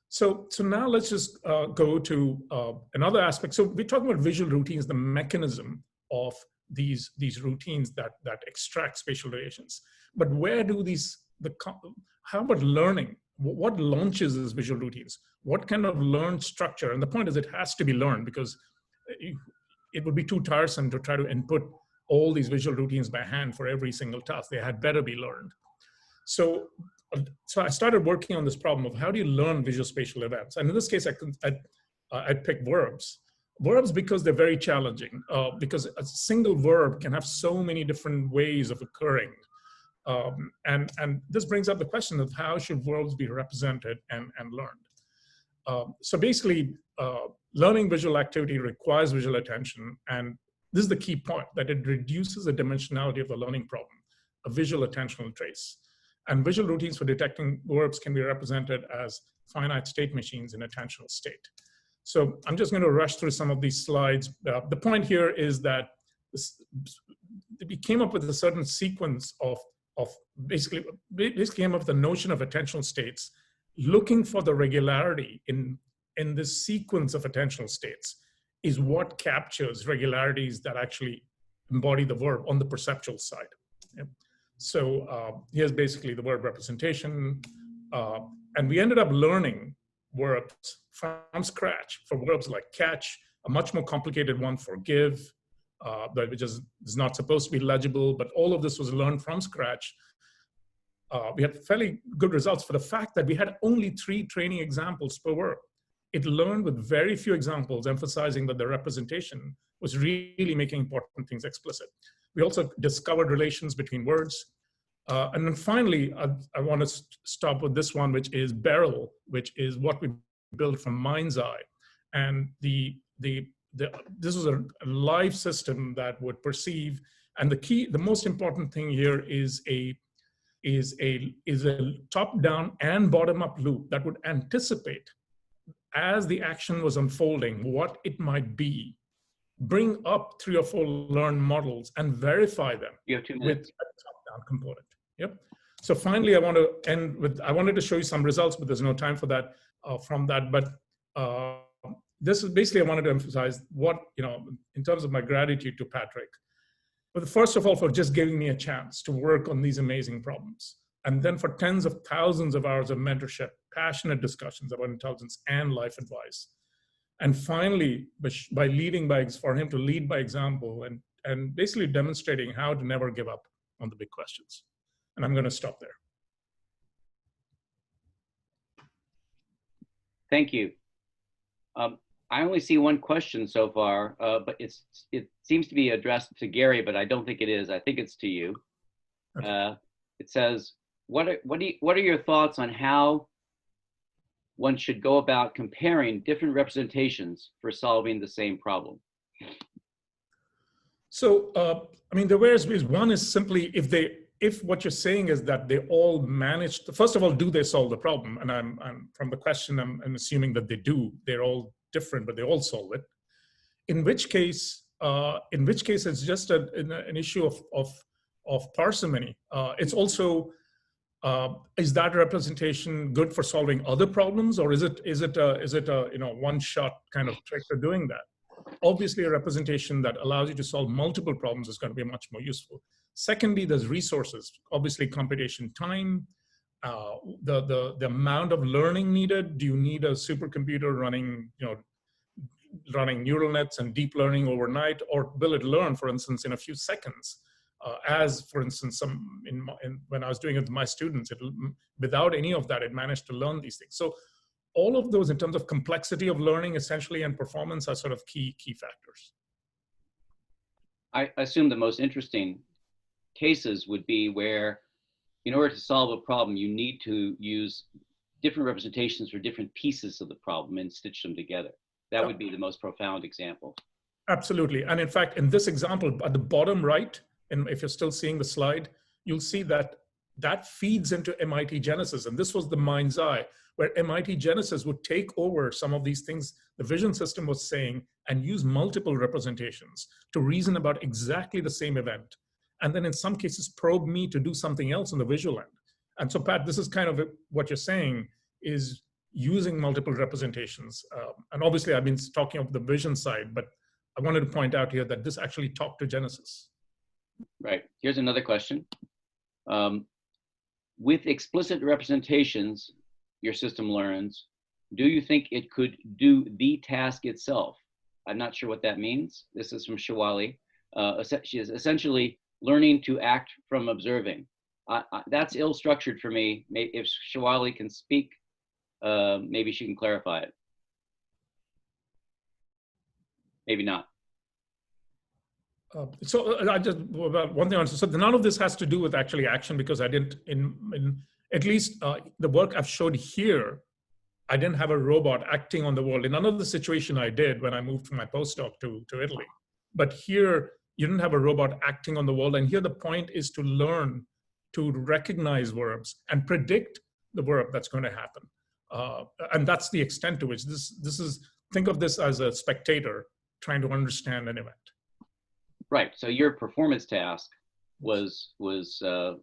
So now let's just go to another aspect. So we're talking about visual routines, the mechanism of these routines that extract spatial relations. But where do how about learning? What launches these visual routines? What kind of learned structure? And the point is, it has to be learned, because it would be too tiresome to try to input all these visual routines by hand for every single task. They had better be learned. So I started working on this problem of how do you learn visuospatial events? And in this case, I picked verbs. Verbs because they're very challenging, because a single verb can have so many different ways of occurring. And this brings up the question of how should verbs be represented and learned. So basically, learning visual activity requires visual attention. And this is the key point, that it reduces the dimensionality of the learning problem, a visual attentional trace. And visual routines for detecting verbs can be represented as finite state machines in attentional state. So I'm just going to rush through some of these slides. The point here is that we came up with a certain sequence of basically came up with the notion of attentional states, looking for the regularity in this sequence of attentional states is what captures regularities that actually embody the verb on the perceptual side. Yep. So here's basically the verb representation. And we ended up learning verbs from scratch for verbs like catch, a much more complicated one for give, which is not supposed to be legible, but all of this was learned from scratch. We had fairly good results for the fact that we had only 3 training examples per verb. It learned with very few examples, emphasizing that the representation was really making important things explicit. We also discovered relations between words. And then finally, I want to stop with this one, which is Beryl, which is what we built from Mind's Eye. And this was a live system that would perceive, and the most important thing here is a top-down and bottom-up loop that would anticipate, as the action was unfolding, what it might be, bring up 3 or 4 learned models and verify them You have 2 with minutes. a top-down component. Yep. So finally, I want to end with, I wanted to show you some results, but there's no time for that from that. But this is basically, I wanted to emphasize what, in terms of my gratitude to Patrick, but first of all, for just giving me a chance to work on these amazing problems. And then for tens of thousands of hours of mentorship, passionate discussions about intelligence and life advice. And finally, for him to lead by example and basically demonstrating how to never give up on the big questions. And I'm going to stop there. Thank you. I only see one question so far, but it seems to be addressed to Gary, but I don't think it is. I think it's to you. Okay. It says, what are your thoughts on how one should go about comparing different representations for solving the same problem? So, I mean, the various ways. One is simply if what you're saying is that they all managed, first of all, do they solve the problem? And I'm from the question, I'm assuming that they do. They're all different, but they all solve it. In which case it's just an issue of parsimony. It's also, is that representation good for solving other problems, or is it a one-shot kind of trick for doing that? Obviously, a representation that allows you to solve multiple problems is going to be much more useful. Secondly, there's resources. Obviously, computation time, the amount of learning needed. Do you need a supercomputer running neural nets and deep learning overnight, or will it learn, for instance, in a few seconds? As, for instance, when I was doing it with my students, without any of that, it managed to learn these things. So all of those in terms of complexity of learning essentially and performance are sort of key factors. I assume the most interesting cases would be where, in order to solve a problem, you need to use different representations for different pieces of the problem and stitch them together. That would be the most profound example. Absolutely. And in fact, in this example, at the bottom right, and if you're still seeing the slide, you'll see that that feeds into MIT Genesis. And this was the mind's eye, where MIT Genesis would take over some of these things the vision system was saying and use multiple representations to reason about exactly the same event. And then in some cases, probe me to do something else on the visual end. And so, Pat, this is kind of what you're saying is using multiple representations. And obviously, I've been talking of the vision side, but I wanted to point out here that this actually talked to Genesis. Right. Here's another question. With explicit representations your system learns, do you think it could do the task itself? I'm not sure what that means. This is from Shawali. She is essentially learning to act from observing. That's ill-structured for me. If Shawali can speak, maybe she can clarify it. Maybe not. So I just one thing. So none of this has to do with actually action, because I didn't in at least the work I've showed here, I didn't have a robot acting on the world. In another situation I did when I moved from my postdoc to Italy. But here you didn't have a robot acting on the world. And here the point is to learn to recognize verbs and predict the verb that's going to happen. And that's the extent to which this is, think of this as a spectator trying to understand an event. Right. So your performance task was plan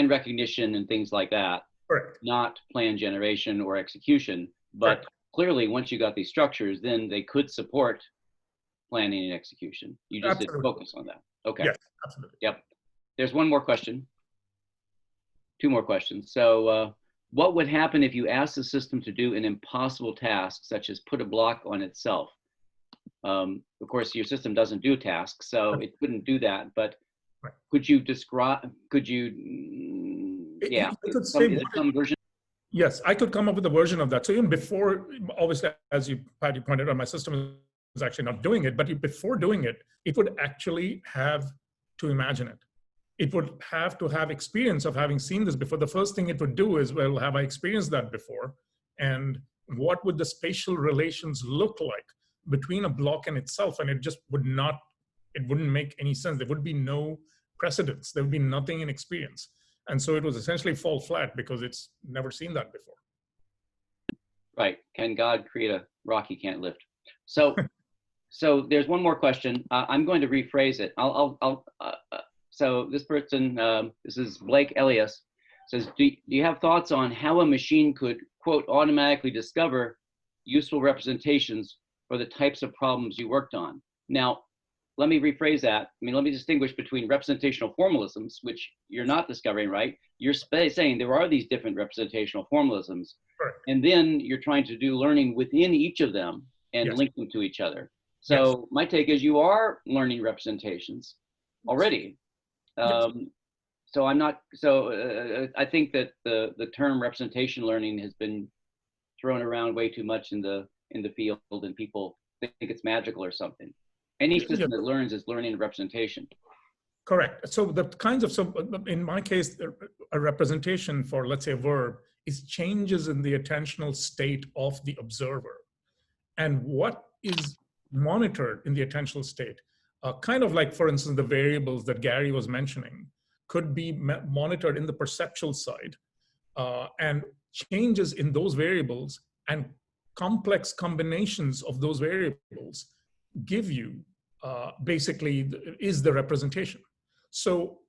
recognition and things like that. Correct. Not plan generation or execution. But correct. Clearly, once you got these structures, then they could support planning and execution. You just didn't focus on that. Okay. Yes, absolutely. Yep. There's one more question. Two more questions. So what would happen if you asked the system to do an impossible task, such as put a block on itself? Of course, your system doesn't do tasks, so it couldn't do that. But could you describe? Could you? Yeah. Some version. Yes, I could come up with a version of that. So even before, obviously, as Patty pointed out, my system is actually not doing it. But before doing it, it would actually have to imagine it. It would have to have experience of having seen this before. The first thing it would do is, well, have I experienced that before? And what would the spatial relations look like between a block and itself? And it just would not, it wouldn't make any sense. There would be no precedence. There would be nothing in experience. And so it was essentially fall flat because it's never seen that before. Right. Can God create a rock he can't lift? So, so there's one more question. I'm going to rephrase it. So this person, this is Blake Elias, says, do you have thoughts on how a machine could, quote, automatically discover useful representations for the types of problems you worked on? Now, let me rephrase that. I mean, let me distinguish between representational formalisms, which you're not discovering, right? You're saying there are these different representational formalisms, right. And then you're trying to do learning within each of them and yes. link them to each other. So yes. My take is you are learning representations already. Yes. So I'm not, so I think that the term representation learning has been thrown around way too much in the field, and people think it's magical or something. Any system that learns is learning representation. Correct. So the kinds of, so in my case, a representation for, let's say, a verb is changes in the attentional state of the observer. And what is monitored in the attentional state, kind of like, for instance, the variables that Gary was mentioning, could be monitored in the perceptual side, and changes in those variables and complex combinations of those variables give you basically is the representation. So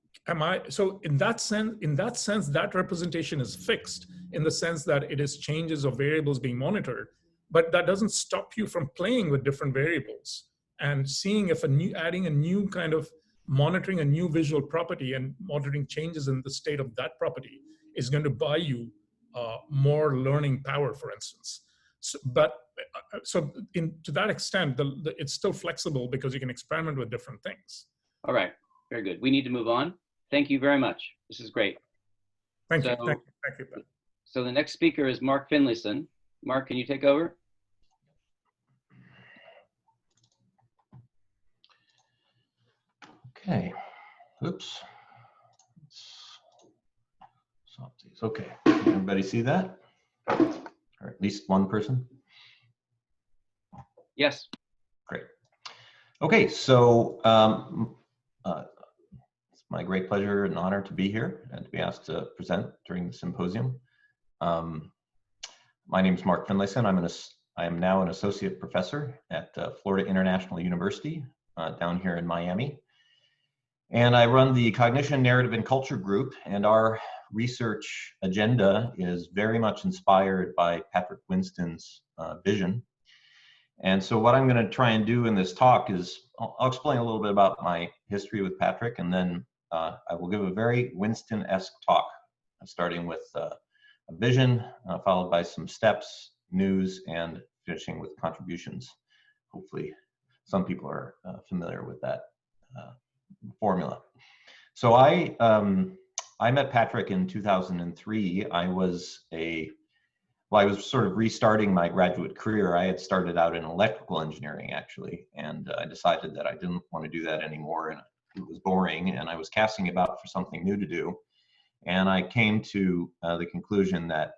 so in that sense, that representation is fixed in the sense that it is changes of variables being monitored, but that doesn't stop you from playing with different variables and seeing if adding a new kind of monitoring a new visual property and monitoring changes in the state of that property is going to buy you more learning power, for instance. So, to that extent, it's still flexible because you can experiment with different things. All right, very good. We need to move on. Thank you very much. This is great. Thank you. Thank you. So the next speaker is Mark Finlayson. Mark, can you take over? Okay. Oops. Let's stop these. Okay. Everybody see that? Or at least one person? Yes. Great. Okay, so it's my great pleasure and honor to be here and to be asked to present during the symposium. My name is Mark Finlayson. I am now an associate professor at Florida International University down here in Miami. And I run the Cognition, Narrative, and Culture group, and our research agenda is very much inspired by Patrick Winston's vision. And so what I'm going to try and do in this talk is I'll explain a little bit about my history with Patrick, and then I will give a very Winston-esque talk, starting with a vision, followed by some steps, news, and finishing with contributions. Hopefully some people are familiar with that formula. So I met Patrick in 2003. I was sort of restarting my graduate career. I had started out in electrical engineering, actually, and I decided that I didn't want to do that anymore, and it was boring, and I was casting about for something new to do. And I came to the conclusion that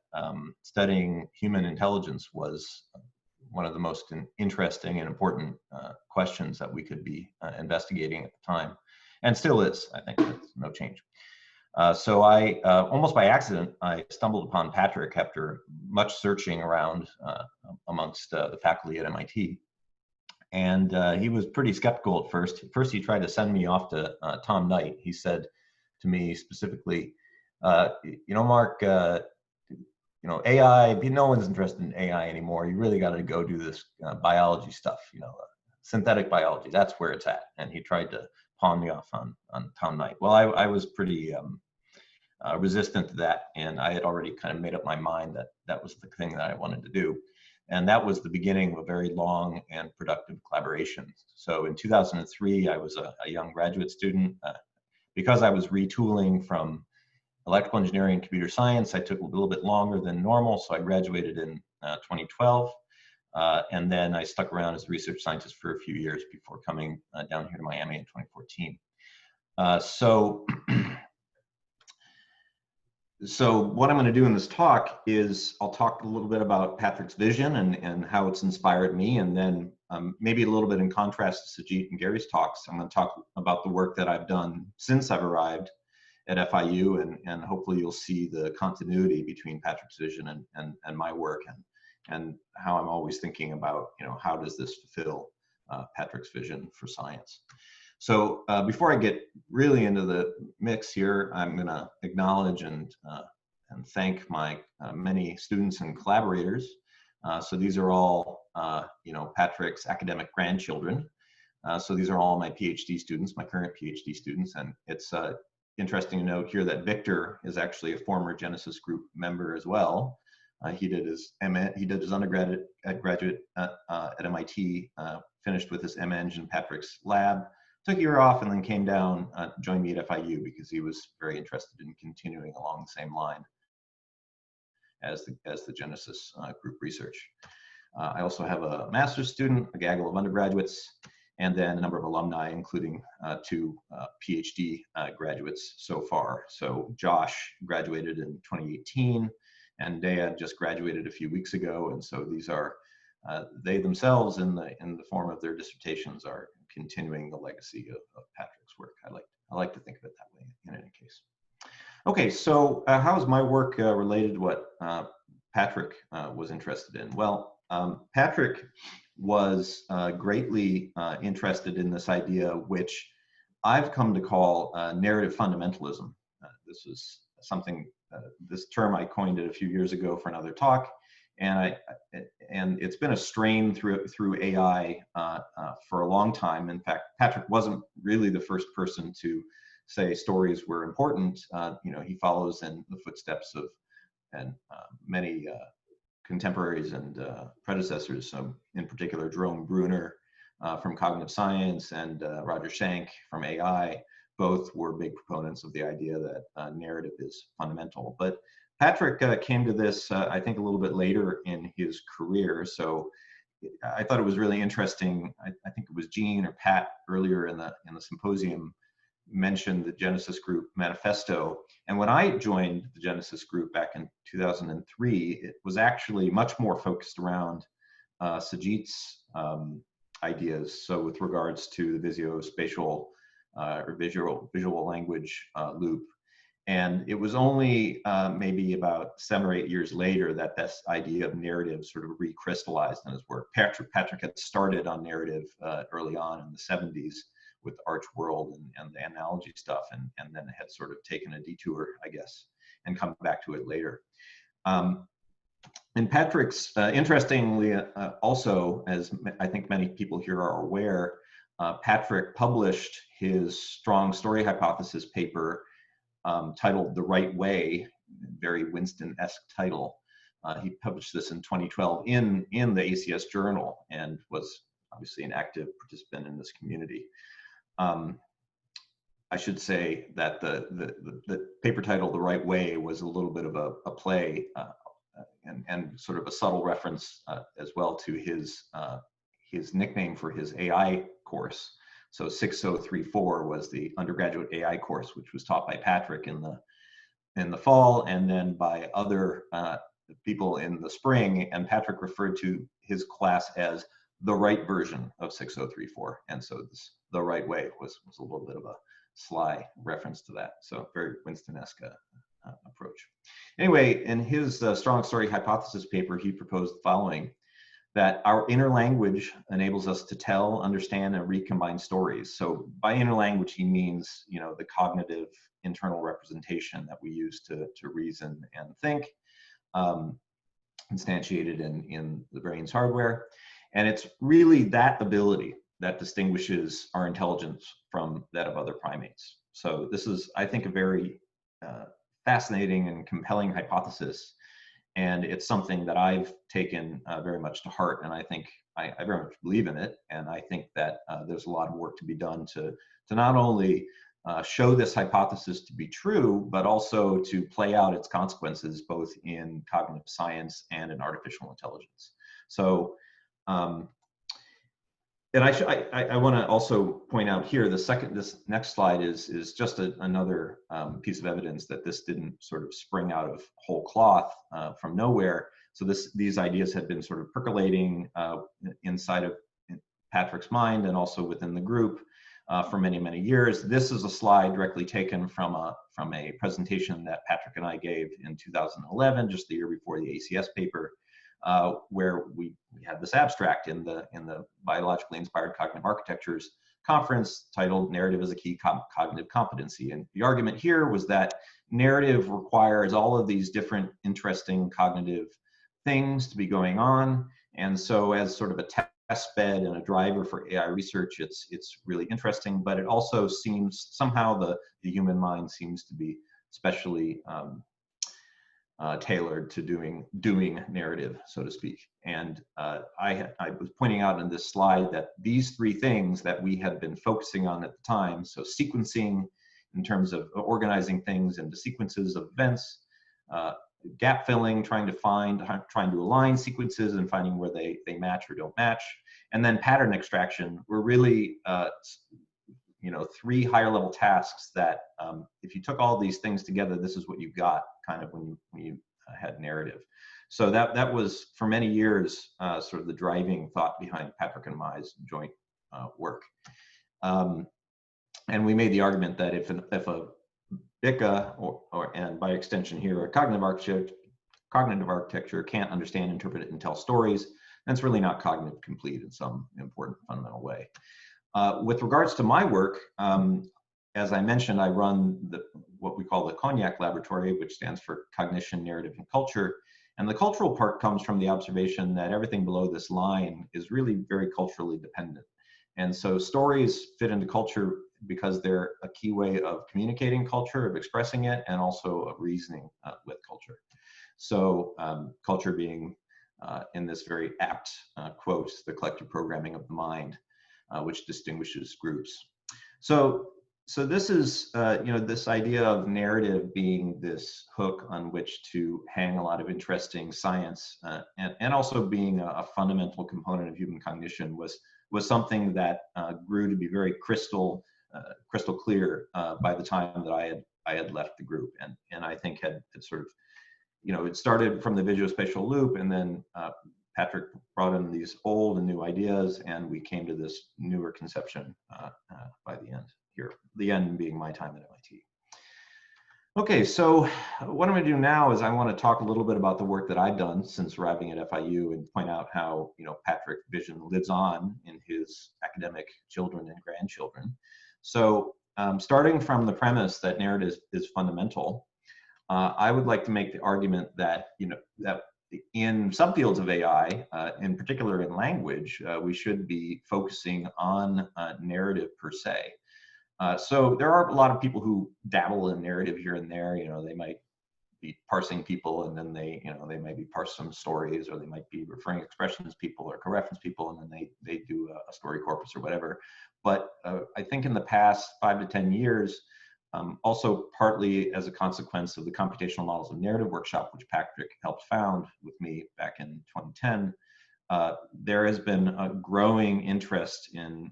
studying human intelligence was one of the most interesting and important questions that we could be investigating at the time, and still is. I think that's no change. So I, almost by accident, I stumbled upon Patrick after much searching around amongst the faculty at MIT. And he was pretty skeptical at first. First, he tried to send me off to Tom Knight. He said to me specifically, you know, Mark, you know, AI, no one's interested in AI anymore. You really got to go do this biology stuff, you know, synthetic biology. That's where it's at. And he tried to pawn me off on Tom Knight. Well, I was pretty resistant to that, and I had already kind of made up my mind that that was the thing that I wanted to do. And that was the beginning of a very long and productive collaboration. So in 2003, I was a young graduate student. Because I was retooling from electrical engineering and computer science, I took a little bit longer than normal, so I graduated in 2012. And then I stuck around as a research scientist for a few years before coming down here to Miami in 2014. So what I'm going to do in this talk is I'll talk a little bit about Patrick's vision and how it's inspired me, and then maybe a little bit in contrast to Sajit and Gary's talks, I'm going to talk about the work that I've done since I've arrived at FIU, and hopefully you'll see the continuity between Patrick's vision and my work, and how I'm always thinking about, you know, how does this fulfill Patrick's vision for science. So before I get really into the mix here, I'm going to acknowledge and thank my many students and collaborators. So these are all, you know, Patrick's academic grandchildren. So these are all my PhD students, my current PhD students, and it's interesting to note here that Victor is actually a former Genesis Group member as well. He did his undergraduate at MIT, finished with his MEng in Patrick's lab, took a year off, and then came down to join me at FIU because he was very interested in continuing along the same line as the Genesis group research. I also have a master's student, a gaggle of undergraduates, and then a number of alumni, including 2 PhD graduates so far. So Josh graduated in 2018, and Dea just graduated a few weeks ago, and so these are they themselves, in the form of their dissertations, are continuing the legacy of Patrick's work. I like to think of it that way in any case. Okay, so how is my work related to what Patrick was interested in? Well, Patrick was greatly interested in this idea, which I've come to call narrative fundamentalism. This is something, this term I coined it a few years ago for another talk, and it's been a strain through AI for a long time. In fact, Patrick wasn't really the first person to say stories were important. You know, he follows in the footsteps of many contemporaries and predecessors. So in particular, Jerome Bruner from cognitive science and Roger Schenck from AI, both were big proponents of the idea that narrative is fundamental. But Patrick came to this, I think, a little bit later in his career. So I thought it was really interesting. I think it was Gene or Pat earlier in the symposium mentioned the Genesis Group manifesto. And when I joined the Genesis Group back in 2003, it was actually much more focused around Sajit's ideas. So with regards to the visuospatial or visual language loop. And it was only maybe about 7 or 8 years later that this idea of narrative sort of recrystallized in his work. Patrick had started on narrative early on in the 70s with Arch World and the analogy stuff, and then had sort of taken a detour, I guess, and come back to it later. And Patrick's, interestingly, also, as I think many people here are aware, Patrick published his strong story hypothesis paper titled The Right Way, very Winston-esque title. He published this in 2012 in the ACS Journal and was obviously an active participant in this community. I should say that the paper title The Right Way was a little bit of a play and sort of a subtle reference as well to his nickname for his AI course. So 6034 was the undergraduate AI course, which was taught by Patrick in the fall, and then by other people in the spring. And Patrick referred to his class as the right version of 6034. And so this, the right way was a little bit of a sly reference to that. So very Winston-esque approach. Anyway, in his strong story hypothesis paper, he proposed the following: that our inner language enables us to tell, understand, and recombine stories. So by inner language, he means, you know, the cognitive internal representation that we use to reason and think, instantiated in the brain's hardware. And it's really that ability that distinguishes our intelligence from that of other primates. So this is, I think, a very fascinating and compelling hypothesis. And it's something that I've taken very much to heart, and I think I very much believe in it. And I think that there's a lot of work to be done to not only show this hypothesis to be true, but also to play out its consequences both in cognitive science and in artificial intelligence. So, and I want to also point out here, this next slide is just another piece of evidence that this didn't sort of spring out of whole cloth from nowhere. So these ideas had been sort of percolating inside of Patrick's mind and also within the group for many, many years. This is a slide directly taken from a presentation that Patrick and I gave in 2011, just the year before the ACS paper, where we had this abstract in the Biologically Inspired Cognitive Architectures conference titled Narrative as a Key Cognitive Competency. And the argument here was that narrative requires all of these different interesting cognitive things to be going on. And so as sort of a test bed and a driver for AI research, it's really interesting, but it also seems somehow the human mind seems to be especially tailored to doing narrative, so to speak. And I was pointing out in this slide that these three things that we had been focusing on at the time, so sequencing in terms of organizing things into sequences of events, gap filling, trying to align sequences and finding where they match or don't match, and then pattern extraction were really three higher level tasks that if you took all these things together, this is what you got kind of when you had narrative. So that was for many years sort of the driving thought behind Patrick and my joint work. And we made the argument that if a BICA and by extension here a cognitive architecture can't understand, interpret, and tell stories, then it's really not cognitive complete in some important fundamental way. With regards to my work, as I mentioned, I run what we call the Cognac Laboratory, which stands for Cognition, Narrative, and Culture. And the cultural part comes from the observation that everything below this line is really very culturally dependent. And so stories fit into culture because they're a key way of communicating culture, of expressing it, and also of reasoning with culture. So culture being, in this very apt quote, the collective programming of the mind, which distinguishes groups. So So this is, this idea of narrative being this hook on which to hang a lot of interesting science, and also being a fundamental component of human cognition was something that grew to be very crystal clear by the time that I had left the group, and I think had sort of, it started from the visuospatial loop, and then Patrick brought in these old and new ideas, and we came to this newer conception by the end here, the end being my time at MIT. Okay, so what I'm going to do now is I want to talk a little bit about the work that I've done since arriving at FIU and point out how, Patrick's vision lives on in his academic children and grandchildren. So starting from the premise that narrative is fundamental, I would like to make the argument that, that in subfields of AI, in particular in language, we should be focusing on narrative per se. So there are a lot of people who dabble in narrative here and there. They might be parsing people, and then they maybe parse some stories, or they might be referring expressions people or co-reference people, and then they do a story corpus or whatever. But I think in the past 5 to 10 years, also partly as a consequence of the computational models of narrative workshop, which Patrick helped found with me back in 2010, there has been a growing interest in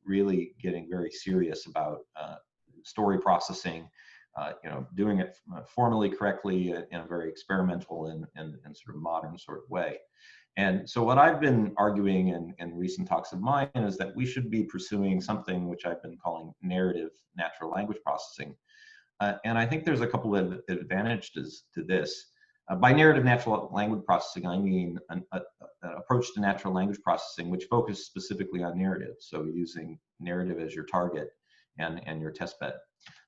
really getting very serious about story processing, doing it formally correctly in a very experimental and sort of modern sort of way. And so what I've been arguing in recent talks of mine is that we should be pursuing something which I've been calling narrative natural language processing. And I think there's a couple of advantages to this. By narrative natural language processing, I mean an approach to natural language processing which focuses specifically on narrative. So using narrative as your target and your test bed.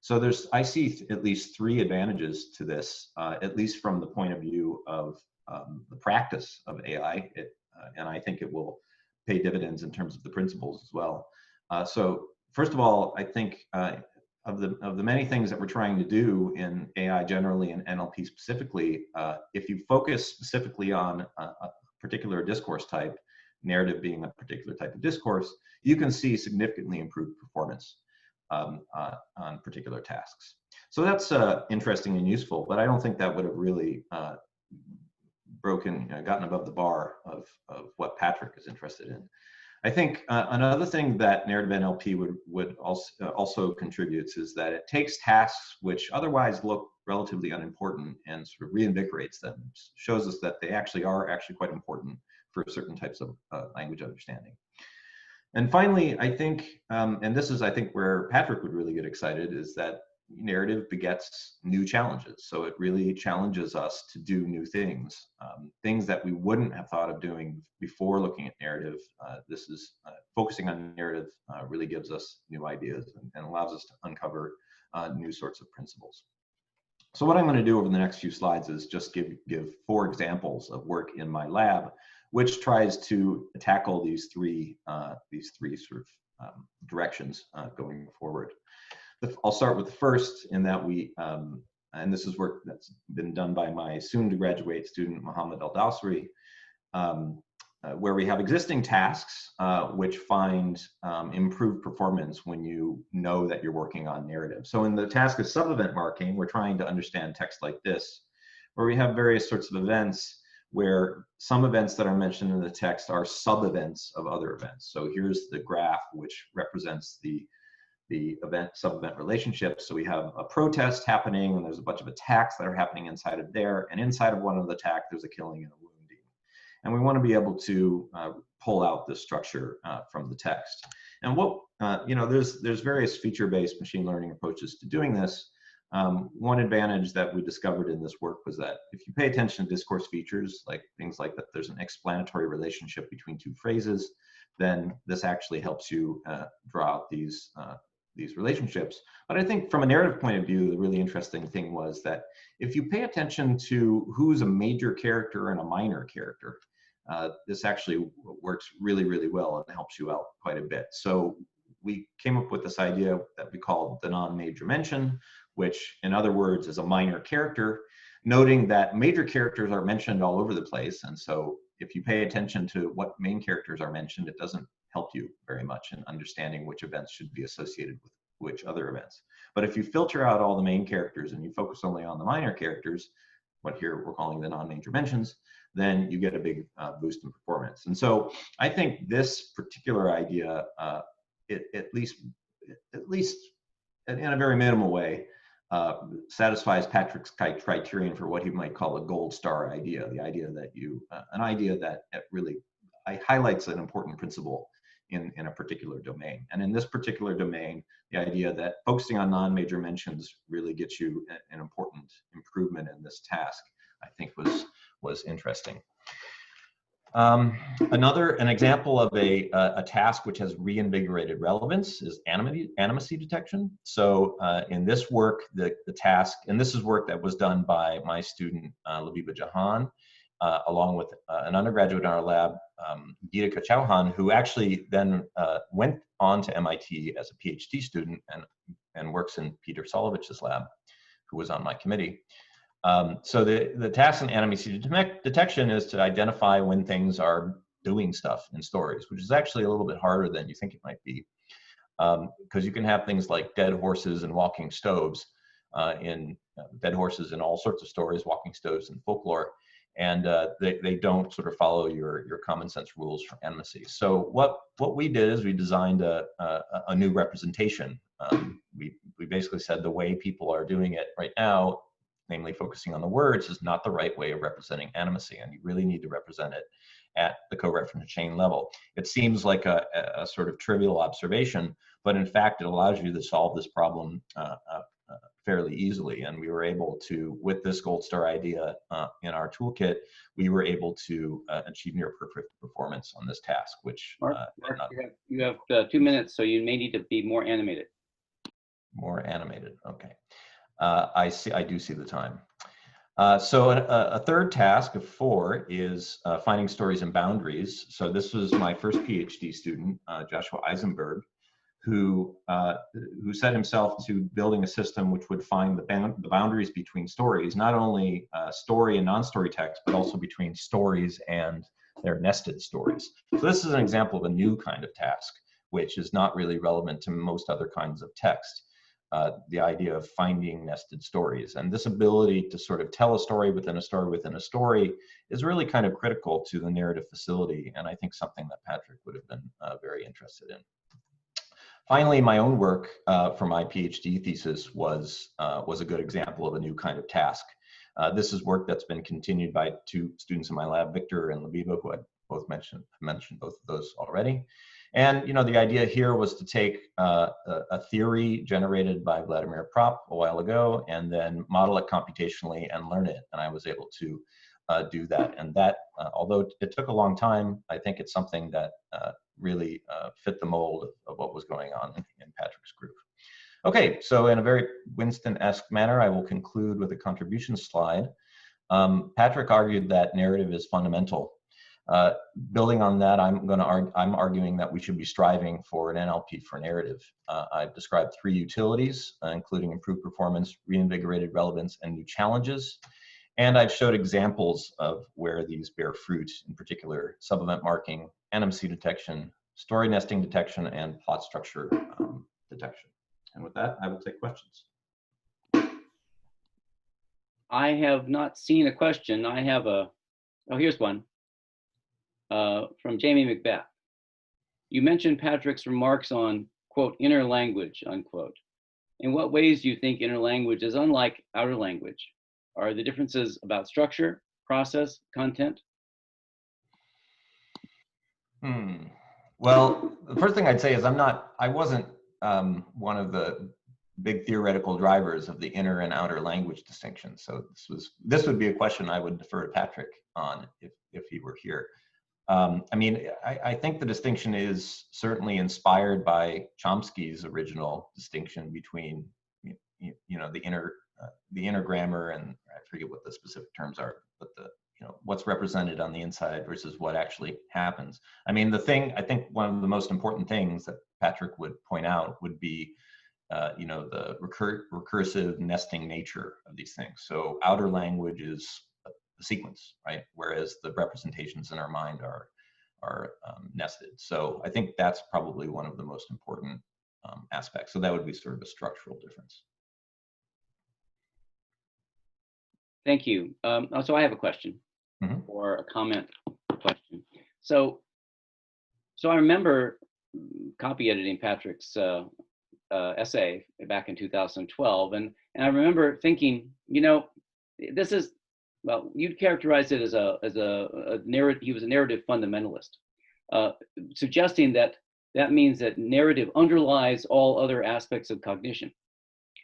So I see at least 3 advantages to this, at least from the point of view of the practice of AI, and I think it will pay dividends in terms of the principles as well. So first of all, I think of the many things that we're trying to do in AI generally and NLP specifically, if you focus specifically on a particular discourse type, narrative being a particular type of discourse, you can see significantly improved performance on particular tasks. So that's interesting and useful, but I don't think that would have really gotten above the bar of what Patrick is interested in. I think another thing that narrative NLP would also contributes is that it takes tasks which otherwise look relatively unimportant and sort of reinvigorates them, shows us that they are quite important for certain types of language understanding. And finally, I think, and this is I think where Patrick would really get excited, is that narrative begets new challenges. So it really challenges us to do new things, things that we wouldn't have thought of doing before looking at narrative. This is focusing on narrative really gives us new ideas and allows us to uncover new sorts of principles. So what I'm going to do over the next few slides is just give 4 examples of work in my lab, which tries to tackle these three sort of directions going forward. I'll start with the first, in that and this is work that's been done by my soon-to-graduate student, Mohammed Al-Dawsari, where we have existing tasks which find improved performance when you know that you're working on narrative. So in the task of sub-event marking, we're trying to understand text like this, where we have various sorts of events where some events that are mentioned in the text are sub-events of other events. So here's the graph which represents the sub-event relationship. So we have a protest happening, and there's a bunch of attacks that are happening inside of there, and inside of one of the attacks, there's a killing and a wounding. And we want to be able to pull out this structure from the text. And what, there's various feature-based machine learning approaches to doing this. One advantage that we discovered in this work was that if you pay attention to discourse features, like things like that there's an explanatory relationship between 2 phrases, then this actually helps you draw out these relationships. But I think from a narrative point of view, the really interesting thing was that if you pay attention to who's a major character and a minor character, this actually works really, really well and helps you out quite a bit. So we came up with this idea that we called the non-major mention, which in other words is a minor character, noting that major characters are mentioned all over the place. And so if you pay attention to what main characters are mentioned, it doesn't help you very much in understanding which events should be associated which other events. But if you filter out all the main characters and you focus only on the minor characters, what here we're calling the non-major mentions, then you get a big boost in performance. And so I think this particular idea, at least in a very minimal way, satisfies Patrick's criterion for what he might call a gold star idea, the idea that an idea that really highlights an important principle in a particular domain. And in this particular domain, the idea that focusing on non-major mentions really gets you an important improvement in this task, I think was interesting. An example of a task which has reinvigorated relevance is animacy detection. So in this work, the task, and this is work that was done by my student, Labiba Jahan, along with an undergraduate in our lab, Geetika Chauhan, who actually then went on to MIT as a PhD student and works in Peter Solovich's lab, who was on my committee. So the task in animacy detection is to identify when things are doing stuff in stories, which is actually a little bit harder than you think it might be. Because you can have things like dead horses and walking stoves dead horses in all sorts of stories, walking stoves in folklore, and they don't sort of follow your common sense rules for animacy. So what we did is we designed a new representation. We basically said the way people are doing it right now, namely focusing on the words, is not the right way of representing animacy, and you really need to represent it at the co-reference chain level. It seems like a sort of trivial observation, but in fact it allows you to solve this problem fairly easily. And we were able to, with this gold star idea in our toolkit, we were able to achieve near perfect performance on this task, which Mark, you have 2 minutes, so you may need to be more animated. More animated, okay. I do see the time. So a third task of 4 is finding stories and boundaries. So this was my first PhD student, Joshua Eisenberg, who set himself to building a system which would find the boundaries between stories, not only story and non-story text, but also between stories and their nested stories. So this is an example of a new kind of task, which is not really relevant to most other kinds of text. The idea of finding nested stories. And this ability to sort of tell a story within a story within a story is really kind of critical to the narrative facility, and I think something that Patrick would have been very interested in. Finally, my own work for my PhD thesis was a good example of a new kind of task. This is work that's been continued by 2 students in my lab, Victor and Labiba, who I both mentioned both of those already. And the idea here was to take a theory generated by Vladimir Prop a while ago and then model it computationally and learn it. And I was able to do that. And that, although it took a long time, I think it's something that really fit the mold of what was going on in Patrick's group. Okay, so in a very Winston-esque manner, I will conclude with a contribution slide. Patrick argued that narrative is fundamental. Building on that, I'm arguing that we should be striving for an NLP for narrative. I've described 3 utilities, including improved performance, reinvigorated relevance, and new challenges. And I've showed examples of where these bear fruit, in particular, sub-event marking, animacy detection, story nesting detection, and plot structure detection. And with that, I will take questions. I have not seen a question. I have oh, here's one. From Jamie Macbeth. You mentioned Patrick's remarks on, quote, inner language, unquote. In what ways do you think inner language is unlike outer language? Are the differences about structure, process, content? Well, the first thing I'd say is I wasn't one of the big theoretical drivers of the inner and outer language distinction. So this would be a question I would defer to Patrick on if he were here. I mean, I think the distinction is certainly inspired by Chomsky's original distinction between, the inner grammar, and I forget what the specific terms are, but what's represented on the inside versus what actually happens. I mean, I think one of the most important things that Patrick would point out would be, the recursive nesting nature of these things. So outer language is the sequence, right? Whereas the representations in our mind are nested. So I think that's probably one of the most important aspect. So that would be sort of a structural difference. Thank you. So I have a question or a comment question. So I remember copy editing Patrick's essay back in 2012, and I remember thinking, you know, this is, well, you'd characterize it as a narrative. He was a narrative fundamentalist, suggesting that means that narrative underlies all other aspects of cognition.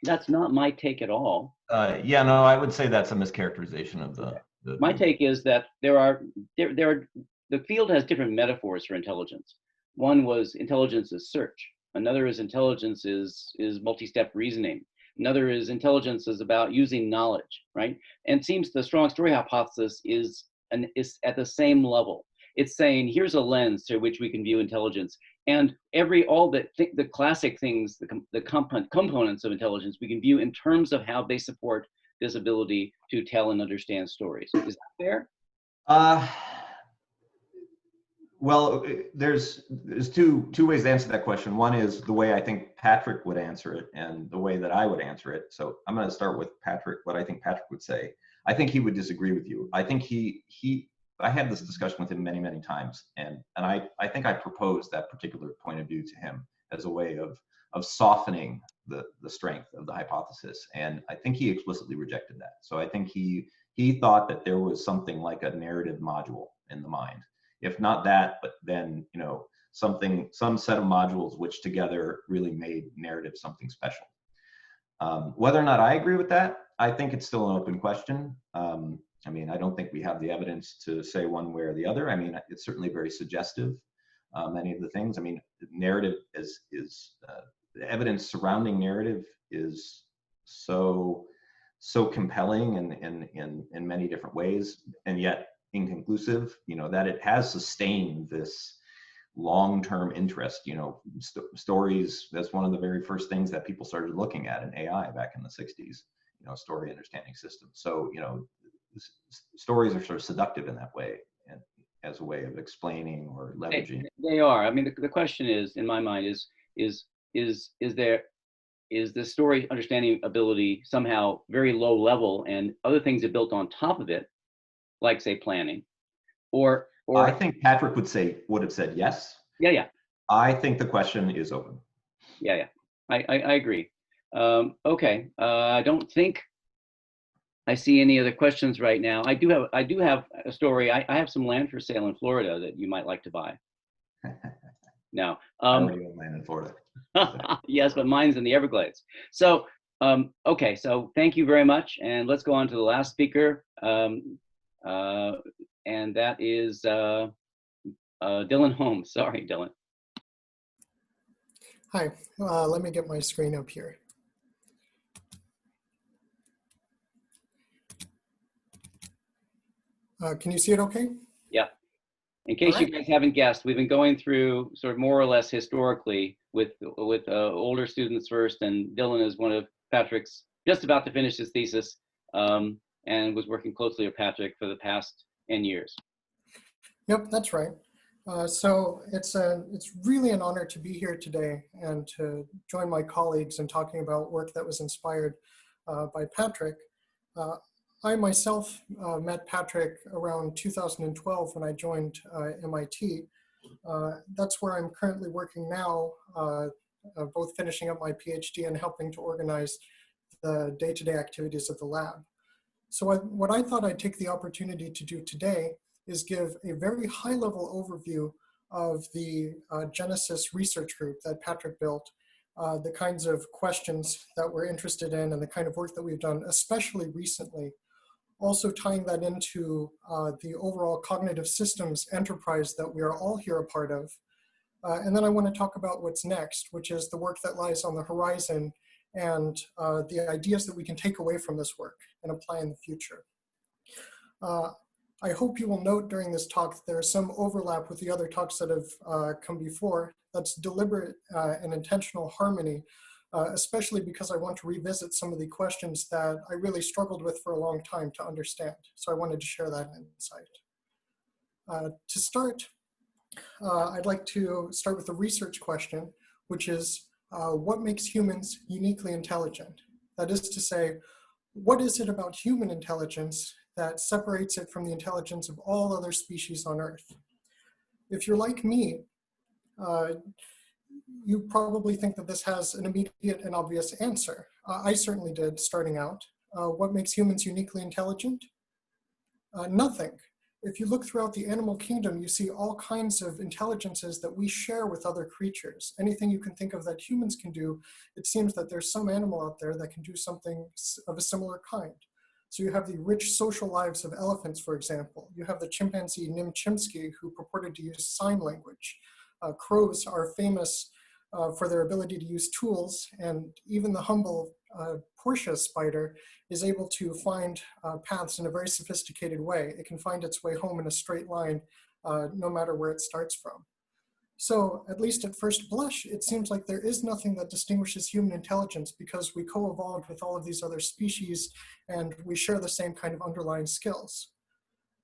That's not my take at all. Yeah, no, I would say that's a mischaracterization of the My take is that the field has different metaphors for intelligence. One was intelligence is search. Another is intelligence is multi-step reasoning. Another is intelligence is about using knowledge, right? And it seems the strong story hypothesis is at the same level. It's saying here's a lens through which we can view intelligence, and all the classic things, the components of intelligence we can view in terms of how they support this ability to tell and understand stories. Is that fair? Well, there's two ways to answer that question. One is the way I think Patrick would answer it, and the way that I would answer it. So I'm going to start with Patrick. What I think Patrick would say. I think he would disagree with you. I think I had this discussion with him many, many times, and I think I proposed that particular point of view to him as a way of softening the strength of the hypothesis, and I think he explicitly rejected that. So I think he thought that there was something like a narrative module in the mind. If not that, but then, you know, some set of modules which together really made narrative something special. Whether or not I agree with that, I think it's still an open question. I mean, I don't think we have the evidence to say one way or the other. I mean, it's certainly very suggestive, many of the things. I mean, narrative is the evidence surrounding narrative is so compelling in many different ways, and yet inconclusive, you know, that it has sustained this long-term interest. You know, stories, that's one of the very first things that people started looking at in AI back in the 60s, you know, story understanding systems. So, you know, stories are sort of seductive in that way, and as a way of explaining or leveraging. They are. I mean, the question is, in my mind, is the story understanding ability somehow very low level, and other things are built on top of it, like say planning, or I think Patrick would have said yes. Yeah. I think the question is open. Yeah. I agree. Okay. I don't think I see any other questions right now. I do have a story. I have some land for sale in Florida that you might like to buy. No. I already own land in Florida. Yes, but mine's in the Everglades. So, okay. So thank you very much. And let's go on to the last speaker. And that is Dylan Holmes. Sorry, Dylan. Hi, let me get my screen up here. Can you see it okay? Yeah. In case you guys haven't guessed, we've been going through sort of more or less historically with older students first, and Dylan is one of Patrick's, just about to finish his thesis, and was working closely with Patrick for the past 10 years. Yep, that's right. So it's really an honor to be here today and to join my colleagues in talking about work that was inspired by Patrick. I myself met Patrick around 2012 when I joined MIT. That's where I'm currently working now, both finishing up my PhD and helping to organize the day-to-day activities of the lab. So what I thought I'd take the opportunity to do today is give a very high-level overview of the Genesis research group that Patrick built, the kinds of questions that we're interested in and the kind of work that we've done, especially recently. Also tying that into the overall cognitive systems enterprise that we are all here a part of. And then I want to talk about what's next, which is the work that lies on the horizon and the ideas that we can take away from this work and apply in the future. I hope you will note during this talk that there is some overlap with the other talks that have come before. That's deliberate and intentional harmony, especially because I want to revisit some of the questions that I really struggled with for a long time to understand. So I wanted to share that insight. To start, I'd like to start with the research question, which is, what makes humans uniquely intelligent? That is to say, what is it about human intelligence that separates it from the intelligence of all other species on Earth? If you're like me, you probably think that this has an immediate and obvious answer. I certainly did starting out. What makes humans uniquely intelligent? Nothing. If you look throughout the animal kingdom, you see all kinds of intelligences that we share with other creatures. Anything you can think of that humans can do, it seems that there's some animal out there that can do something of a similar kind. So you have the rich social lives of elephants, for example. You have the chimpanzee Nim Chimpsky, who purported to use sign language. Crows are famous for their ability to use tools, and even the humble Portia spider is able to find paths in a very sophisticated way. It can find its way home in a straight line, no matter where it starts from. So at least at first blush, it seems like there is nothing that distinguishes human intelligence because we co-evolved with all of these other species and we share the same kind of underlying skills.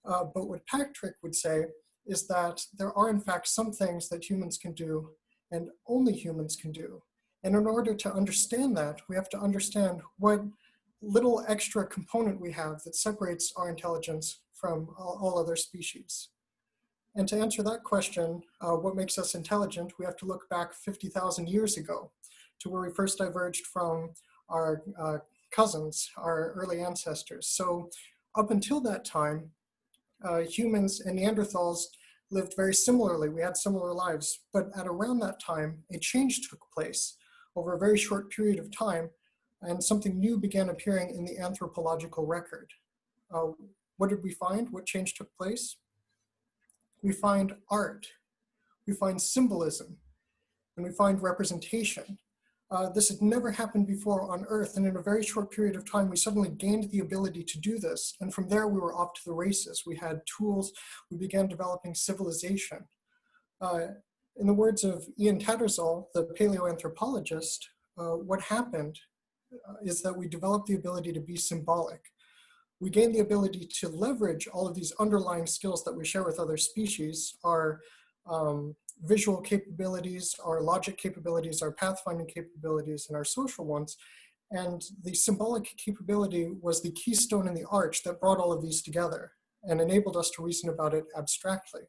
But what Patrick would say is that there are in fact some things that humans can do and only humans can do. And in order to understand that, we have to understand what little extra component we have that separates our intelligence from all other species. And to answer that question, what makes us intelligent, we have to look back 50,000 years ago to where we first diverged from our cousins, our early ancestors. So up until that time, humans and Neanderthals lived very similarly. We had similar lives, but at around that time, a change took place over a very short period of time, and something new began appearing in the anthropological record. What did we find? What change took place? We find art, we find symbolism, and we find representation. This had never happened before on Earth, and in a very short period of time, we suddenly gained the ability to do this. And from there, we were off to the races. We had tools, we began developing civilization. In the words of Ian Tattersall, the paleoanthropologist, what happened is that we developed the ability to be symbolic. We gained the ability to leverage all of these underlying skills that we share with other species, our visual capabilities, our logic capabilities, our pathfinding capabilities, and our social ones. And the symbolic capability was the keystone in the arch that brought all of these together and enabled us to reason about it abstractly.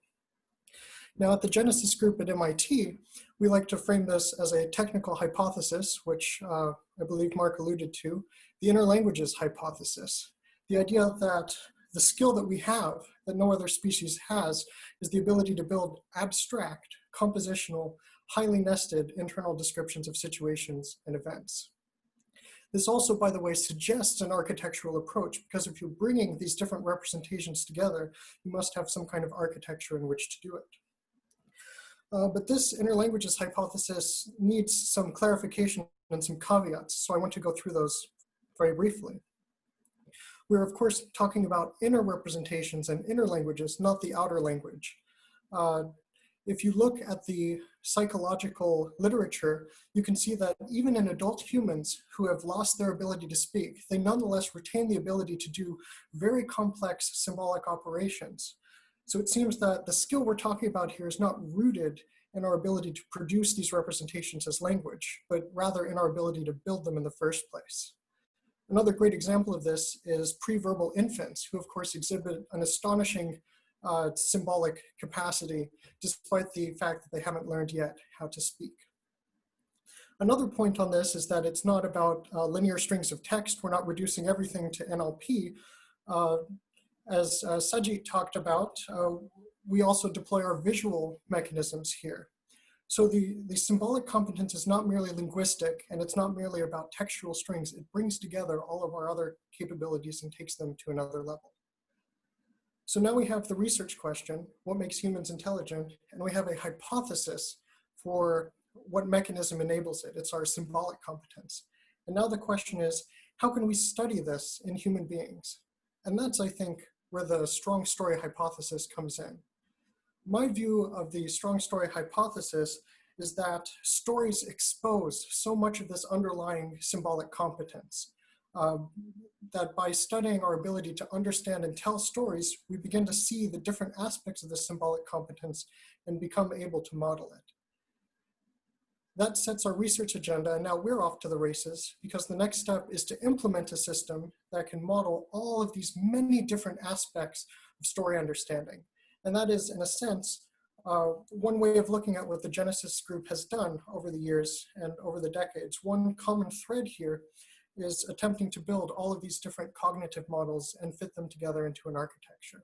Now at the Genesis group at MIT, we like to frame this as a technical hypothesis, which I believe Mark alluded to, the interlanguages hypothesis. The idea that the skill that we have that no other species has is the ability to build abstract, compositional, highly nested internal descriptions of situations and events. This also, by the way, suggests an architectural approach, because if you're bringing these different representations together, you must have some kind of architecture in which to do it. But this interlanguages hypothesis needs some clarification and some caveats, so I want to go through those very briefly. We're of course talking about inner representations and inner languages, not the outer language. If you look at the psychological literature, you can see that even in adult humans who have lost their ability to speak, they nonetheless retain the ability to do very complex symbolic operations. So it seems that the skill we're talking about here is not rooted in our ability to produce these representations as language, but rather in our ability to build them in the first place. Another great example of this is pre-verbal infants, who of course exhibit an astonishing symbolic capacity, despite the fact that they haven't learned yet how to speak. Another point on this is that it's not about linear strings of text. We're not reducing everything to NLP. As Sajit talked about, we also deploy our visual mechanisms here. So the symbolic competence is not merely linguistic, and it's not merely about textual strings. It brings together all of our other capabilities and takes them to another level. So now we have the research question, what makes humans intelligent? And we have a hypothesis for what mechanism enables it. It's our symbolic competence. And now the question is, how can we study this in human beings? And that's, I think, where the strong story hypothesis comes in. My view of the strong story hypothesis is that stories expose so much of this underlying symbolic competence, that by studying our ability to understand and tell stories, we begin to see the different aspects of the symbolic competence and become able to model it. That sets our research agenda, and now we're off to the races because the next step is to implement a system that can model all of these many different aspects of story understanding. And that is, in a sense, one way of looking at what the Genesis group has done over the years and over the decades. One common thread here is attempting to build all of these different cognitive models and fit them together into an architecture.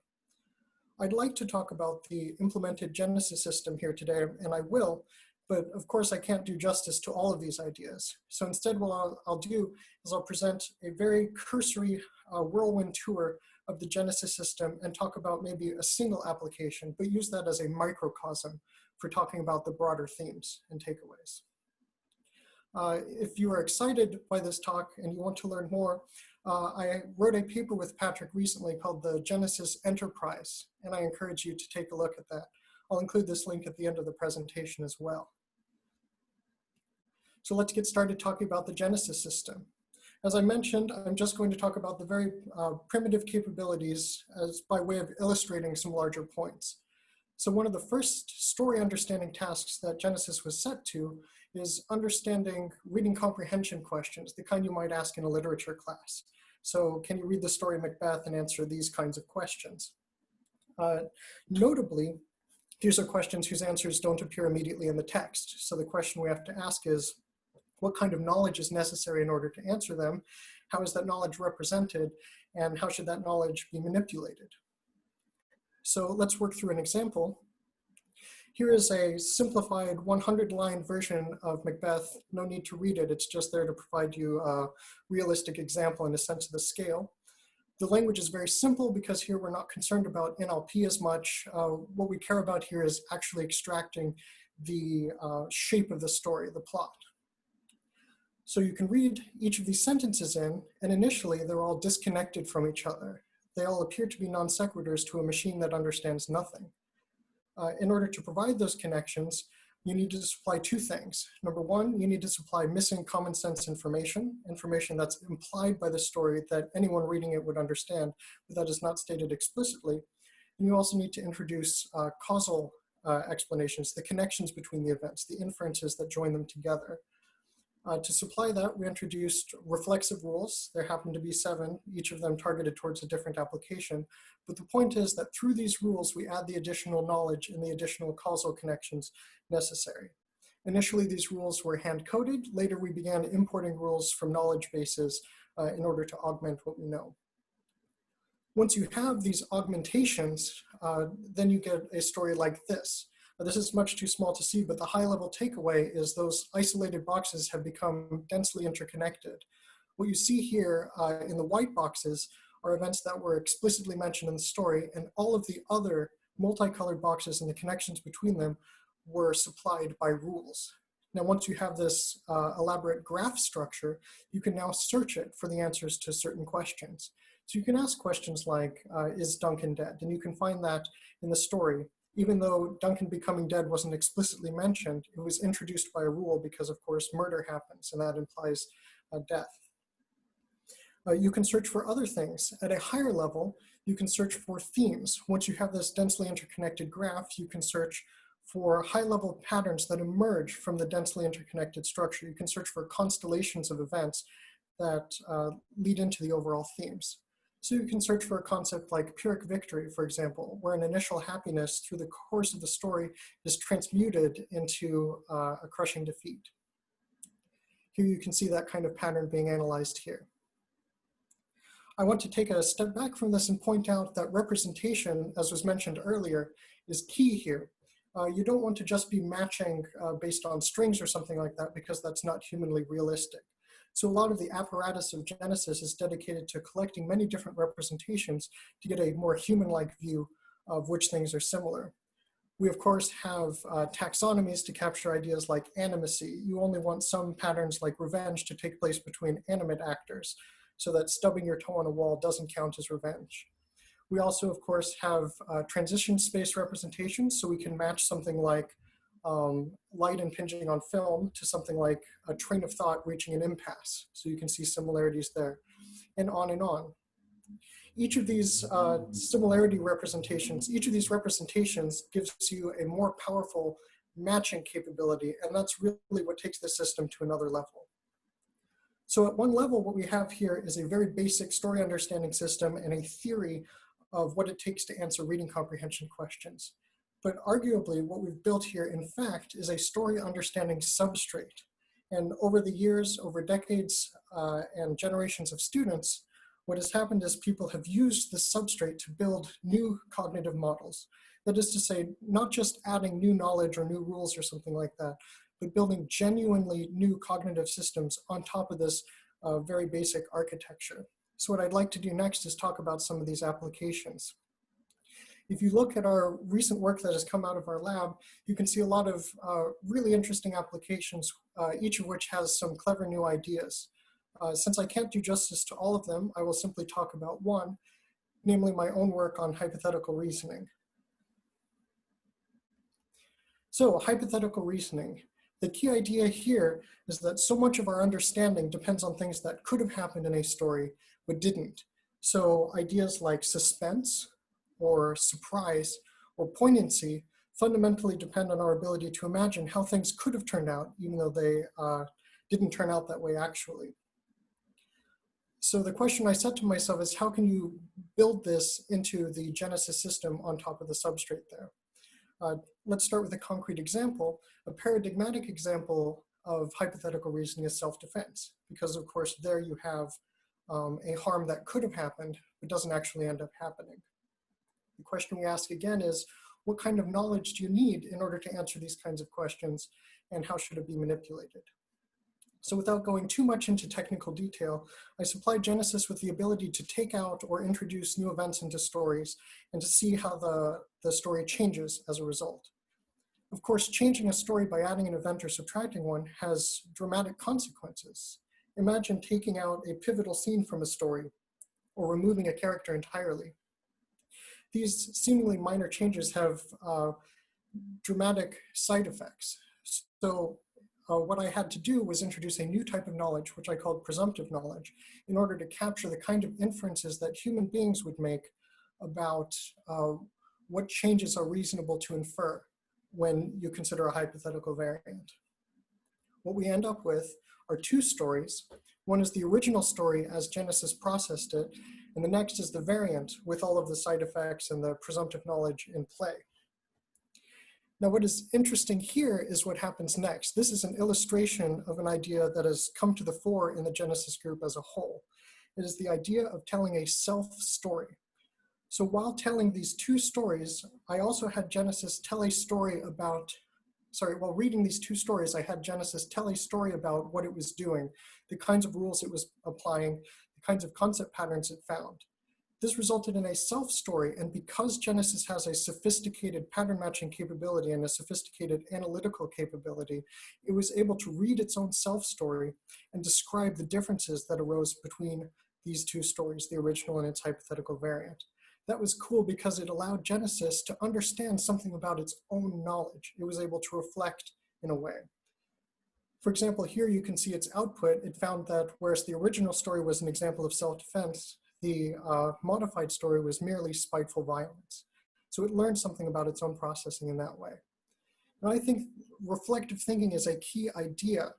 I'd like to talk about the implemented Genesis system here today, and I will, but of course I can't do justice to all of these ideas. So instead what I'll do is I'll present a very cursory whirlwind tour of the Genesis system and talk about maybe a single application, but use that as a microcosm for talking about the broader themes and takeaways. If you are excited by this talk and you want to learn more, I wrote a paper with Patrick recently called the Genesis Enterprise, and I encourage you to take a look at that. I'll include this link at the end of the presentation as well. So let's get started talking about the Genesis system. As I mentioned, I'm just going to talk about the very primitive capabilities as by way of illustrating some larger points. So one of the first story understanding tasks that Genesis was set to is understanding reading comprehension questions, the kind you might ask in a literature class. So can you read the story Macbeth and answer these kinds of questions? Notably, these are questions whose answers don't appear immediately in the text. So the question we have to ask is, what kind of knowledge is necessary in order to answer them? How is that knowledge represented? And how should that knowledge be manipulated? So let's work through an example. Here is a simplified 100-line version of Macbeth. No need to read it. It's just there to provide you a realistic example in a sense of the scale. The language is very simple because here we're not concerned about NLP as much. What we care about here is actually extracting the shape of the story, the plot. So you can read each of these sentences in, and initially they're all disconnected from each other. They all appear to be non sequiturs to a machine that understands nothing. In order to provide those connections, you need to supply two things. Number one, you need to supply missing common sense information, information that's implied by the story that anyone reading it would understand, but that is not stated explicitly. And you also need to introduce causal explanations, the connections between the events, the inferences that join them together. To supply that, we introduced reflexive rules. There happen to be 7, each of them targeted towards a different application. But the point is that through these rules, we add the additional knowledge and the additional causal connections necessary. Initially, these rules were hand-coded. Later, we began importing rules from knowledge bases in order to augment what we know. Once you have these augmentations, then you get a story like this. This is much too small to see, but the high-level takeaway is those isolated boxes have become densely interconnected. What you see here in the white boxes are events that were explicitly mentioned in the story, and all of the other multicolored boxes and the connections between them were supplied by rules. Now, once you have this elaborate graph structure, you can now search it for the answers to certain questions. So you can ask questions like, is Duncan dead? And you can find that in the story. Even though Duncan becoming dead wasn't explicitly mentioned, it was introduced by a rule because, of course, murder happens, and that implies death. You can search for other things. At a higher level, you can search for themes. Once you have this densely interconnected graph, you can search for high-level patterns that emerge from the densely interconnected structure. You can search for constellations of events that lead into the overall themes. So you can search for a concept like Pyrrhic victory, for example, where an initial happiness through the course of the story is transmuted into a crushing defeat. Here you can see that kind of pattern being analyzed here. I want to take a step back from this and point out that representation, as was mentioned earlier, is key here. You don't want to just be matching based on strings or something like that because that's not humanly realistic. So a lot of the apparatus of Genesis is dedicated to collecting many different representations to get a more human-like view of which things are similar. We, of course, have taxonomies to capture ideas like animacy. You only want some patterns like revenge to take place between animate actors, so that stubbing your toe on a wall doesn't count as revenge. We also, of course, have transition space representations, so we can match something like light impinging on film to something like a train of thought reaching an impasse. So you can see similarities there, and on and on. Each of these similarity representations, each of these representations gives you a more powerful matching capability, and that's really what takes the system to another level. So at one level, what we have here is a very basic story understanding system and a theory of what it takes to answer reading comprehension questions. But arguably, what we've built here, in fact, is a story understanding substrate. And over the years, over decades and generations of students, what has happened is people have used this substrate to build new cognitive models. That is to say, not just adding new knowledge or new rules or something like that, but building genuinely new cognitive systems on top of this very basic architecture. So what I'd like to do next is talk about some of these applications. If you look at our recent work that has come out of our lab, you can see a lot of really interesting applications, each of which has some clever new ideas. Since I can't do justice to all of them, I will simply talk about one, namely my own work on hypothetical reasoning. So, hypothetical reasoning. The key idea here is that so much of our understanding depends on things that could have happened in a story, but didn't. So ideas like suspense, or surprise, or poignancy fundamentally depend on our ability to imagine how things could have turned out, even though they didn't turn out that way actually. So the question I set to myself is, how can you build this into the Genesis system on top of the substrate there? Let's start with a concrete example. A paradigmatic example of hypothetical reasoning is self-defense, because of course there you have a harm that could have happened, but doesn't actually end up happening. The question we ask again is, what kind of knowledge do you need in order to answer these kinds of questions, and how should it be manipulated? So without going too much into technical detail, I supplied Genesis with the ability to take out or introduce new events into stories and to see how the story changes as a result. Of course, changing a story by adding an event or subtracting one has dramatic consequences. Imagine taking out a pivotal scene from a story or removing a character entirely. These seemingly minor changes have dramatic side effects. So what I had to do was introduce a new type of knowledge, which I called presumptive knowledge, in order to capture the kind of inferences that human beings would make about what changes are reasonable to infer when you consider a hypothetical variant. What we end up with are two stories. One is the original story as Genesis processed it, and the next is the variant with all of the side effects and the presumptive knowledge in play. Now, what is interesting here is what happens next. This is an illustration of an idea that has come to the fore in the Genesis group as a whole. It is the idea of telling a self-story. So while telling these two stories, I also had Genesis tell a story about, while reading these two stories, I had Genesis tell a story about what it was doing, the kinds of rules it was applying, the kinds of concept patterns it found. This resulted in a self-story, and because Genesis has a sophisticated pattern matching capability and a sophisticated analytical capability, it was able to read its own self-story and describe the differences that arose between these two stories, the original and its hypothetical variant. That was cool because it allowed Genesis to understand something about its own knowledge. It was able to reflect in a way. For example, here you can see its output. It found that whereas the original story was an example of self-defense, the modified story was merely spiteful violence. So it learned something about its own processing in that way. And I think reflective thinking is a key idea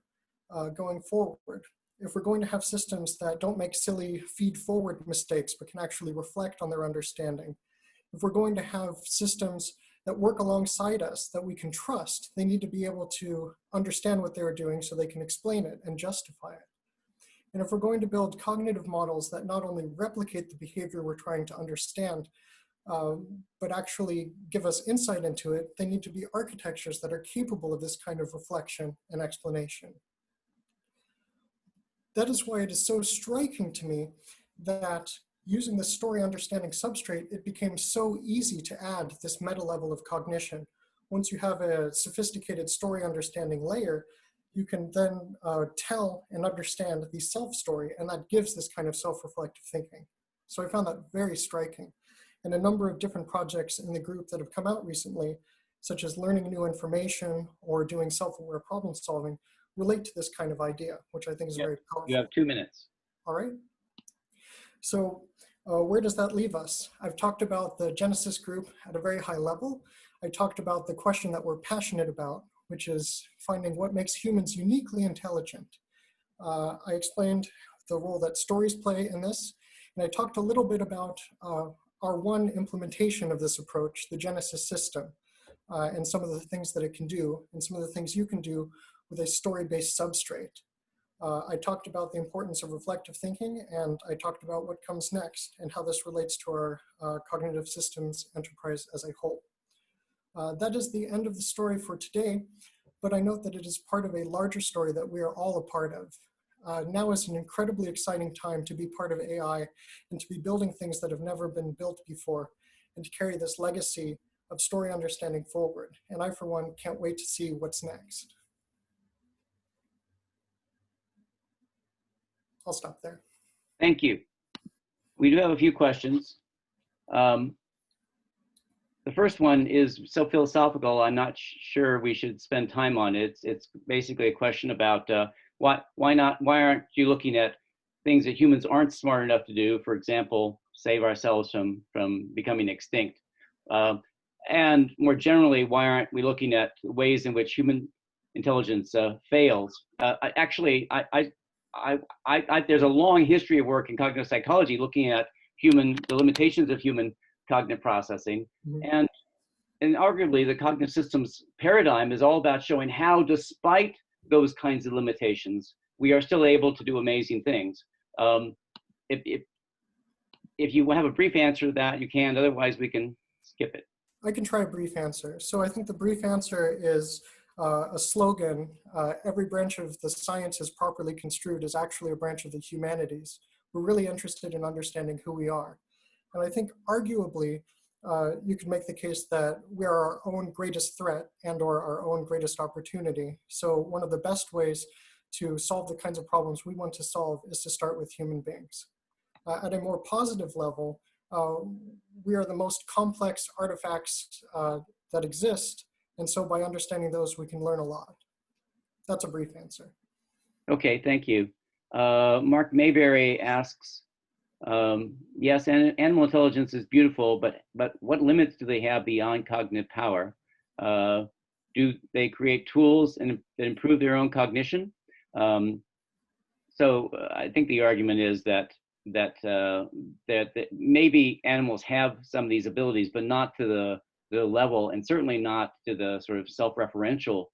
going forward. If we're going to have systems that don't make silly feed-forward mistakes, but can actually reflect on their understanding, if we're going to have systems that work alongside us that we can trust, they need to be able to understand what they're doing so they can explain it and justify it. And if we're going to build cognitive models that not only replicate the behavior we're trying to understand, but actually give us insight into it, they need to be architectures that are capable of this kind of reflection and explanation. That is why it is so striking to me that using the story understanding substrate, it became so easy to add this meta level of cognition. Once you have a sophisticated story understanding layer, you can then tell and understand the self-story, and that gives this kind of self-reflective thinking. So I found that very striking. And a number of different projects in the group that have come out recently, such as learning new information or doing self-aware problem solving, relate to this kind of idea, which I think is very powerful. You have 2 minutes. All right. So where does that leave us? I've talked about the Genesis group at a very high level. I talked about the question that we're passionate about, which is finding what makes humans uniquely intelligent. I explained the role that stories play in this, and I talked a little bit about our one implementation of this approach, the Genesis system, and some of the things that it can do, and some of the things you can do with a story-based substrate. I talked about the importance of reflective thinking, and I talked about what comes next and how this relates to our cognitive systems enterprise as a whole. That is the end of the story for today, but I note that it is part of a larger story that we are all a part of. Now is an incredibly exciting time to be part of AI and to be building things that have never been built before and to carry this legacy of story understanding forward. And I, for one, can't wait to see what's next. I'll stop there. Thank you. We do have a few questions. The first one is so philosophical, I'm not sure we should spend time on it. It's basically a question about why aren't you looking at things that humans aren't smart enough to do, for example, save ourselves from becoming extinct? And more generally, why aren't we looking at ways in which human intelligence fails? There's a long history of work in cognitive psychology looking at the limitations of human cognitive processing. And arguably the cognitive systems paradigm is all about showing how, despite those kinds of limitations, we are still able to do amazing things. If you have a brief answer to that, you can, otherwise we can skip it. I can try a brief answer. So I think the brief answer is a slogan, every branch of the sciences properly construed is actually a branch of the humanities. We're really interested in understanding who we are. And I think arguably, you could make the case that we are our own greatest threat and or our own greatest opportunity. So one of the best ways to solve the kinds of problems we want to solve is to start with human beings. At a more positive level, we are the most complex artifacts that exist. And so by understanding those, we can learn a lot. That's a brief answer. Okay, thank you. Mark Mayberry asks, yes, animal intelligence is beautiful, but what limits do they have beyond cognitive power? Do they create tools that improve their own cognition? So I think the argument is that maybe animals have some of these abilities, but not to the level, and certainly not to the sort of self-referential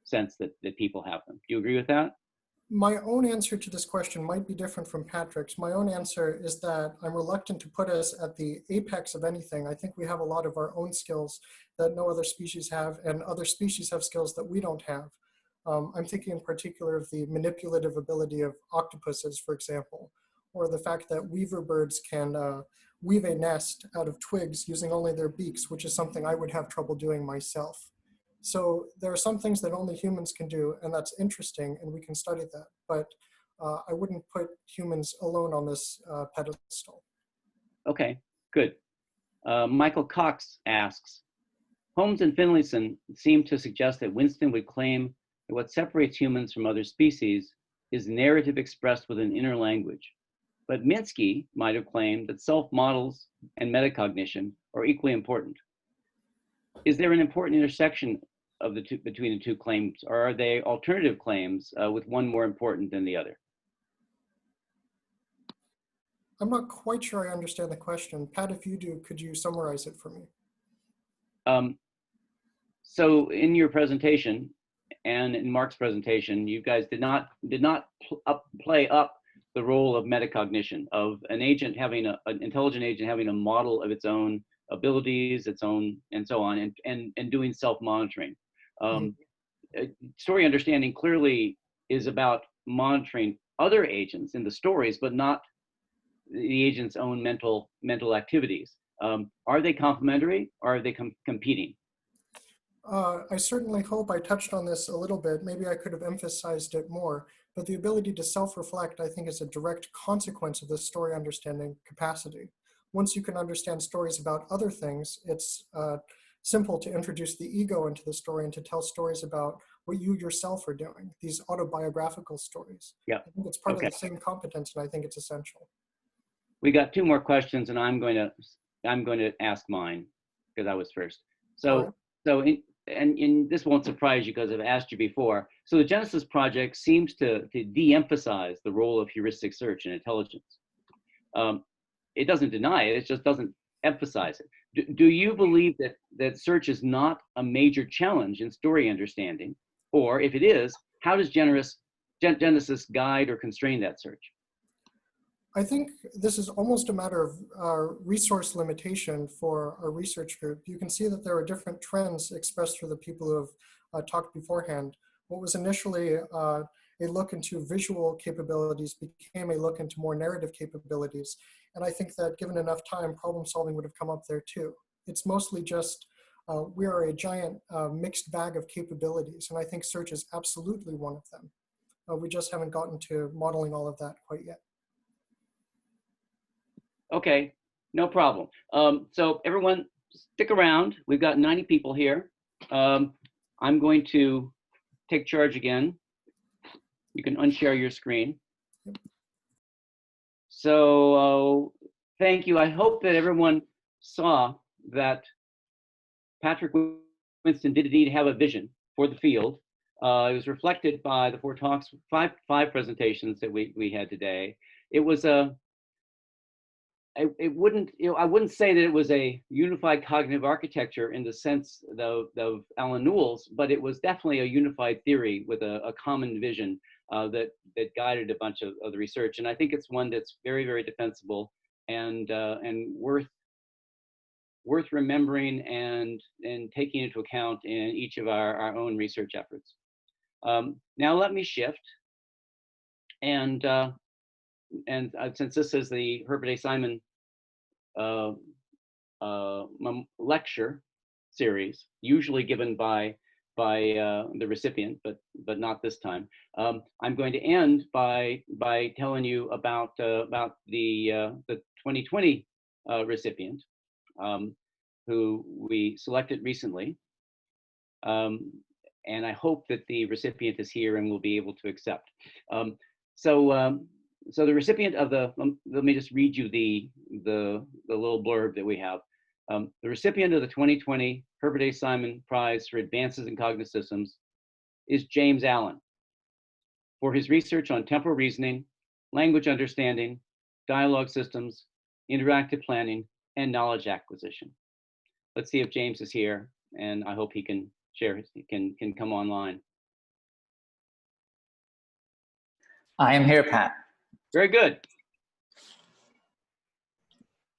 sense that people have them. Do you agree with that? My own answer to this question might be different from Patrick's. My own answer is that I'm reluctant to put us at the apex of anything. I think we have a lot of our own skills that no other species have, and other species have skills that we don't have. I'm thinking in particular of the manipulative ability of octopuses, for example, or the fact that weaver birds can weave a nest out of twigs using only their beaks, which is something I would have trouble doing myself. So there are some things that only humans can do, and that's interesting, and we can study that. But I wouldn't put humans alone on this pedestal. Okay, good. Michael Cox asks, Holmes and Finlayson seem to suggest that Winston would claim that what separates humans from other species is narrative expressed with an inner language. But Minsky might have claimed that self-models and metacognition are equally important. Is there an important intersection of between the two claims, or are they alternative claims with one more important than the other? I'm not quite sure I understand the question. Pat, if you do, could you summarize it for me? So in your presentation and in Mark's presentation, you guys did not play up the role of metacognition, of an agent having an intelligent agent having a model of its own abilities, its own, and so on, and doing self-monitoring. Story understanding clearly is about monitoring other agents in the stories, but not the agent's own mental activities. Are they complementary, or are they competing? I certainly hope I touched on this a little bit. Maybe I could have emphasized it more, but the ability to self-reflect, I think, is a direct consequence of this story understanding capacity. Once you can understand stories about other things, it's simple to introduce the ego into the story and to tell stories about what you yourself are doing, these autobiographical stories. Yeah. I think it's part of the same competence, and I think it's essential. We got two more questions, and I'm going to ask mine because I was first. So So, and this won't surprise you because I've asked you before. So the Genesis project seems to de-emphasize the role of heuristic search in intelligence. It doesn't deny it, it just doesn't emphasize it. Do you believe that search is not a major challenge in story understanding? Or if it is, how does Genesis guide or constrain that search? I think this is almost a matter of resource limitation for our research group. You can see that there are different trends expressed through the people who have talked beforehand. What was initially a look into visual capabilities became a look into more narrative capabilities. And I think that given enough time, problem solving would have come up there too. It's mostly just, we are a giant mixed bag of capabilities. And I think search is absolutely one of them. We just haven't gotten to modeling all of that quite yet. Okay, no problem. So everyone stick around. We've got 90 people here. I'm going to take charge again. You can unshare your screen. So thank you. I hope that everyone saw that Patrick Winston did indeed have a vision for the field. It was reflected by the 4 talks, five presentations that we had today. It was I wouldn't say that it was a unified cognitive architecture in the sense of Alan Newell's, but it was definitely a unified theory with a common vision that guided a bunch of the research. And I think it's one that's very, very defensible and worth remembering and taking into account in each of our own research efforts. Now let me shift and since this is the Herbert A. Simon lecture series, usually given by the recipient, but not this time. I'm going to end by telling you about the 2020 recipient who we selected recently, and I hope that the recipient is here and will be able to accept. So the recipient of let me just read you the little blurb that we have. The recipient of the 2020 Herbert A. Simon Prize for Advances in Cognitive Systems is James Allen for his research on temporal reasoning, language understanding, dialogue systems, interactive planning, and knowledge acquisition. Let's see if James is here, and I hope he can share, can come online. I am here, Pat. Very good.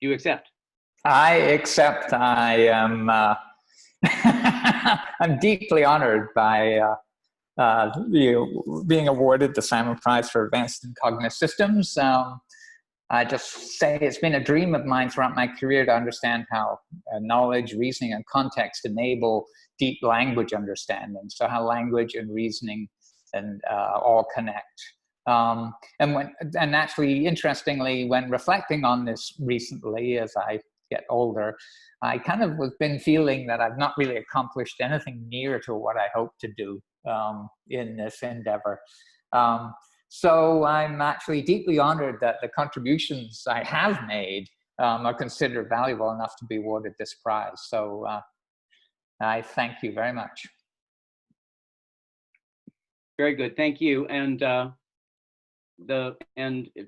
You accept? I accept. I am. I'm deeply honored by being awarded the Simon Prize for Advanced in Cognitive Systems. I just say it's been a dream of mine throughout my career to understand how knowledge, reasoning, and context enable deep language understanding. So how language and reasoning and all connect. And actually, interestingly, when reflecting on this recently, as I get older, I kind of have been feeling that I've not really accomplished anything near to what I hope to do in this endeavor. So I'm actually deeply honored that the contributions I have made are considered valuable enough to be awarded this prize. So I thank you very much. Very good, thank you. And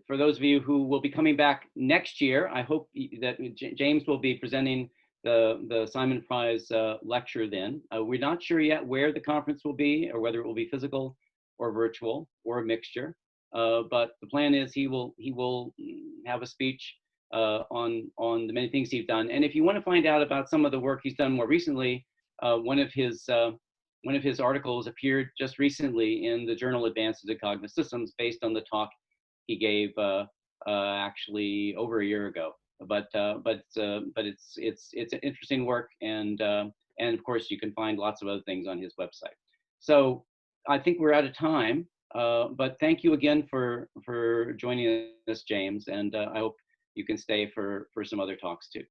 for those of you who will be coming back next year, I hope that James will be presenting the Simon Prize lecture then. We're not sure yet where the conference will be or whether it will be physical or virtual or a mixture. But the plan is he will have a speech on the many things he's done. And if you want to find out about some of the work he's done more recently, one of his articles appeared just recently in the journal Advances in Cognitive Systems, based on the talk he gave actually over a year ago. But it's an interesting work, and of course you can find lots of other things on his website. So I think we're out of time, but thank you again for joining us, James, and I hope you can stay for some other talks too.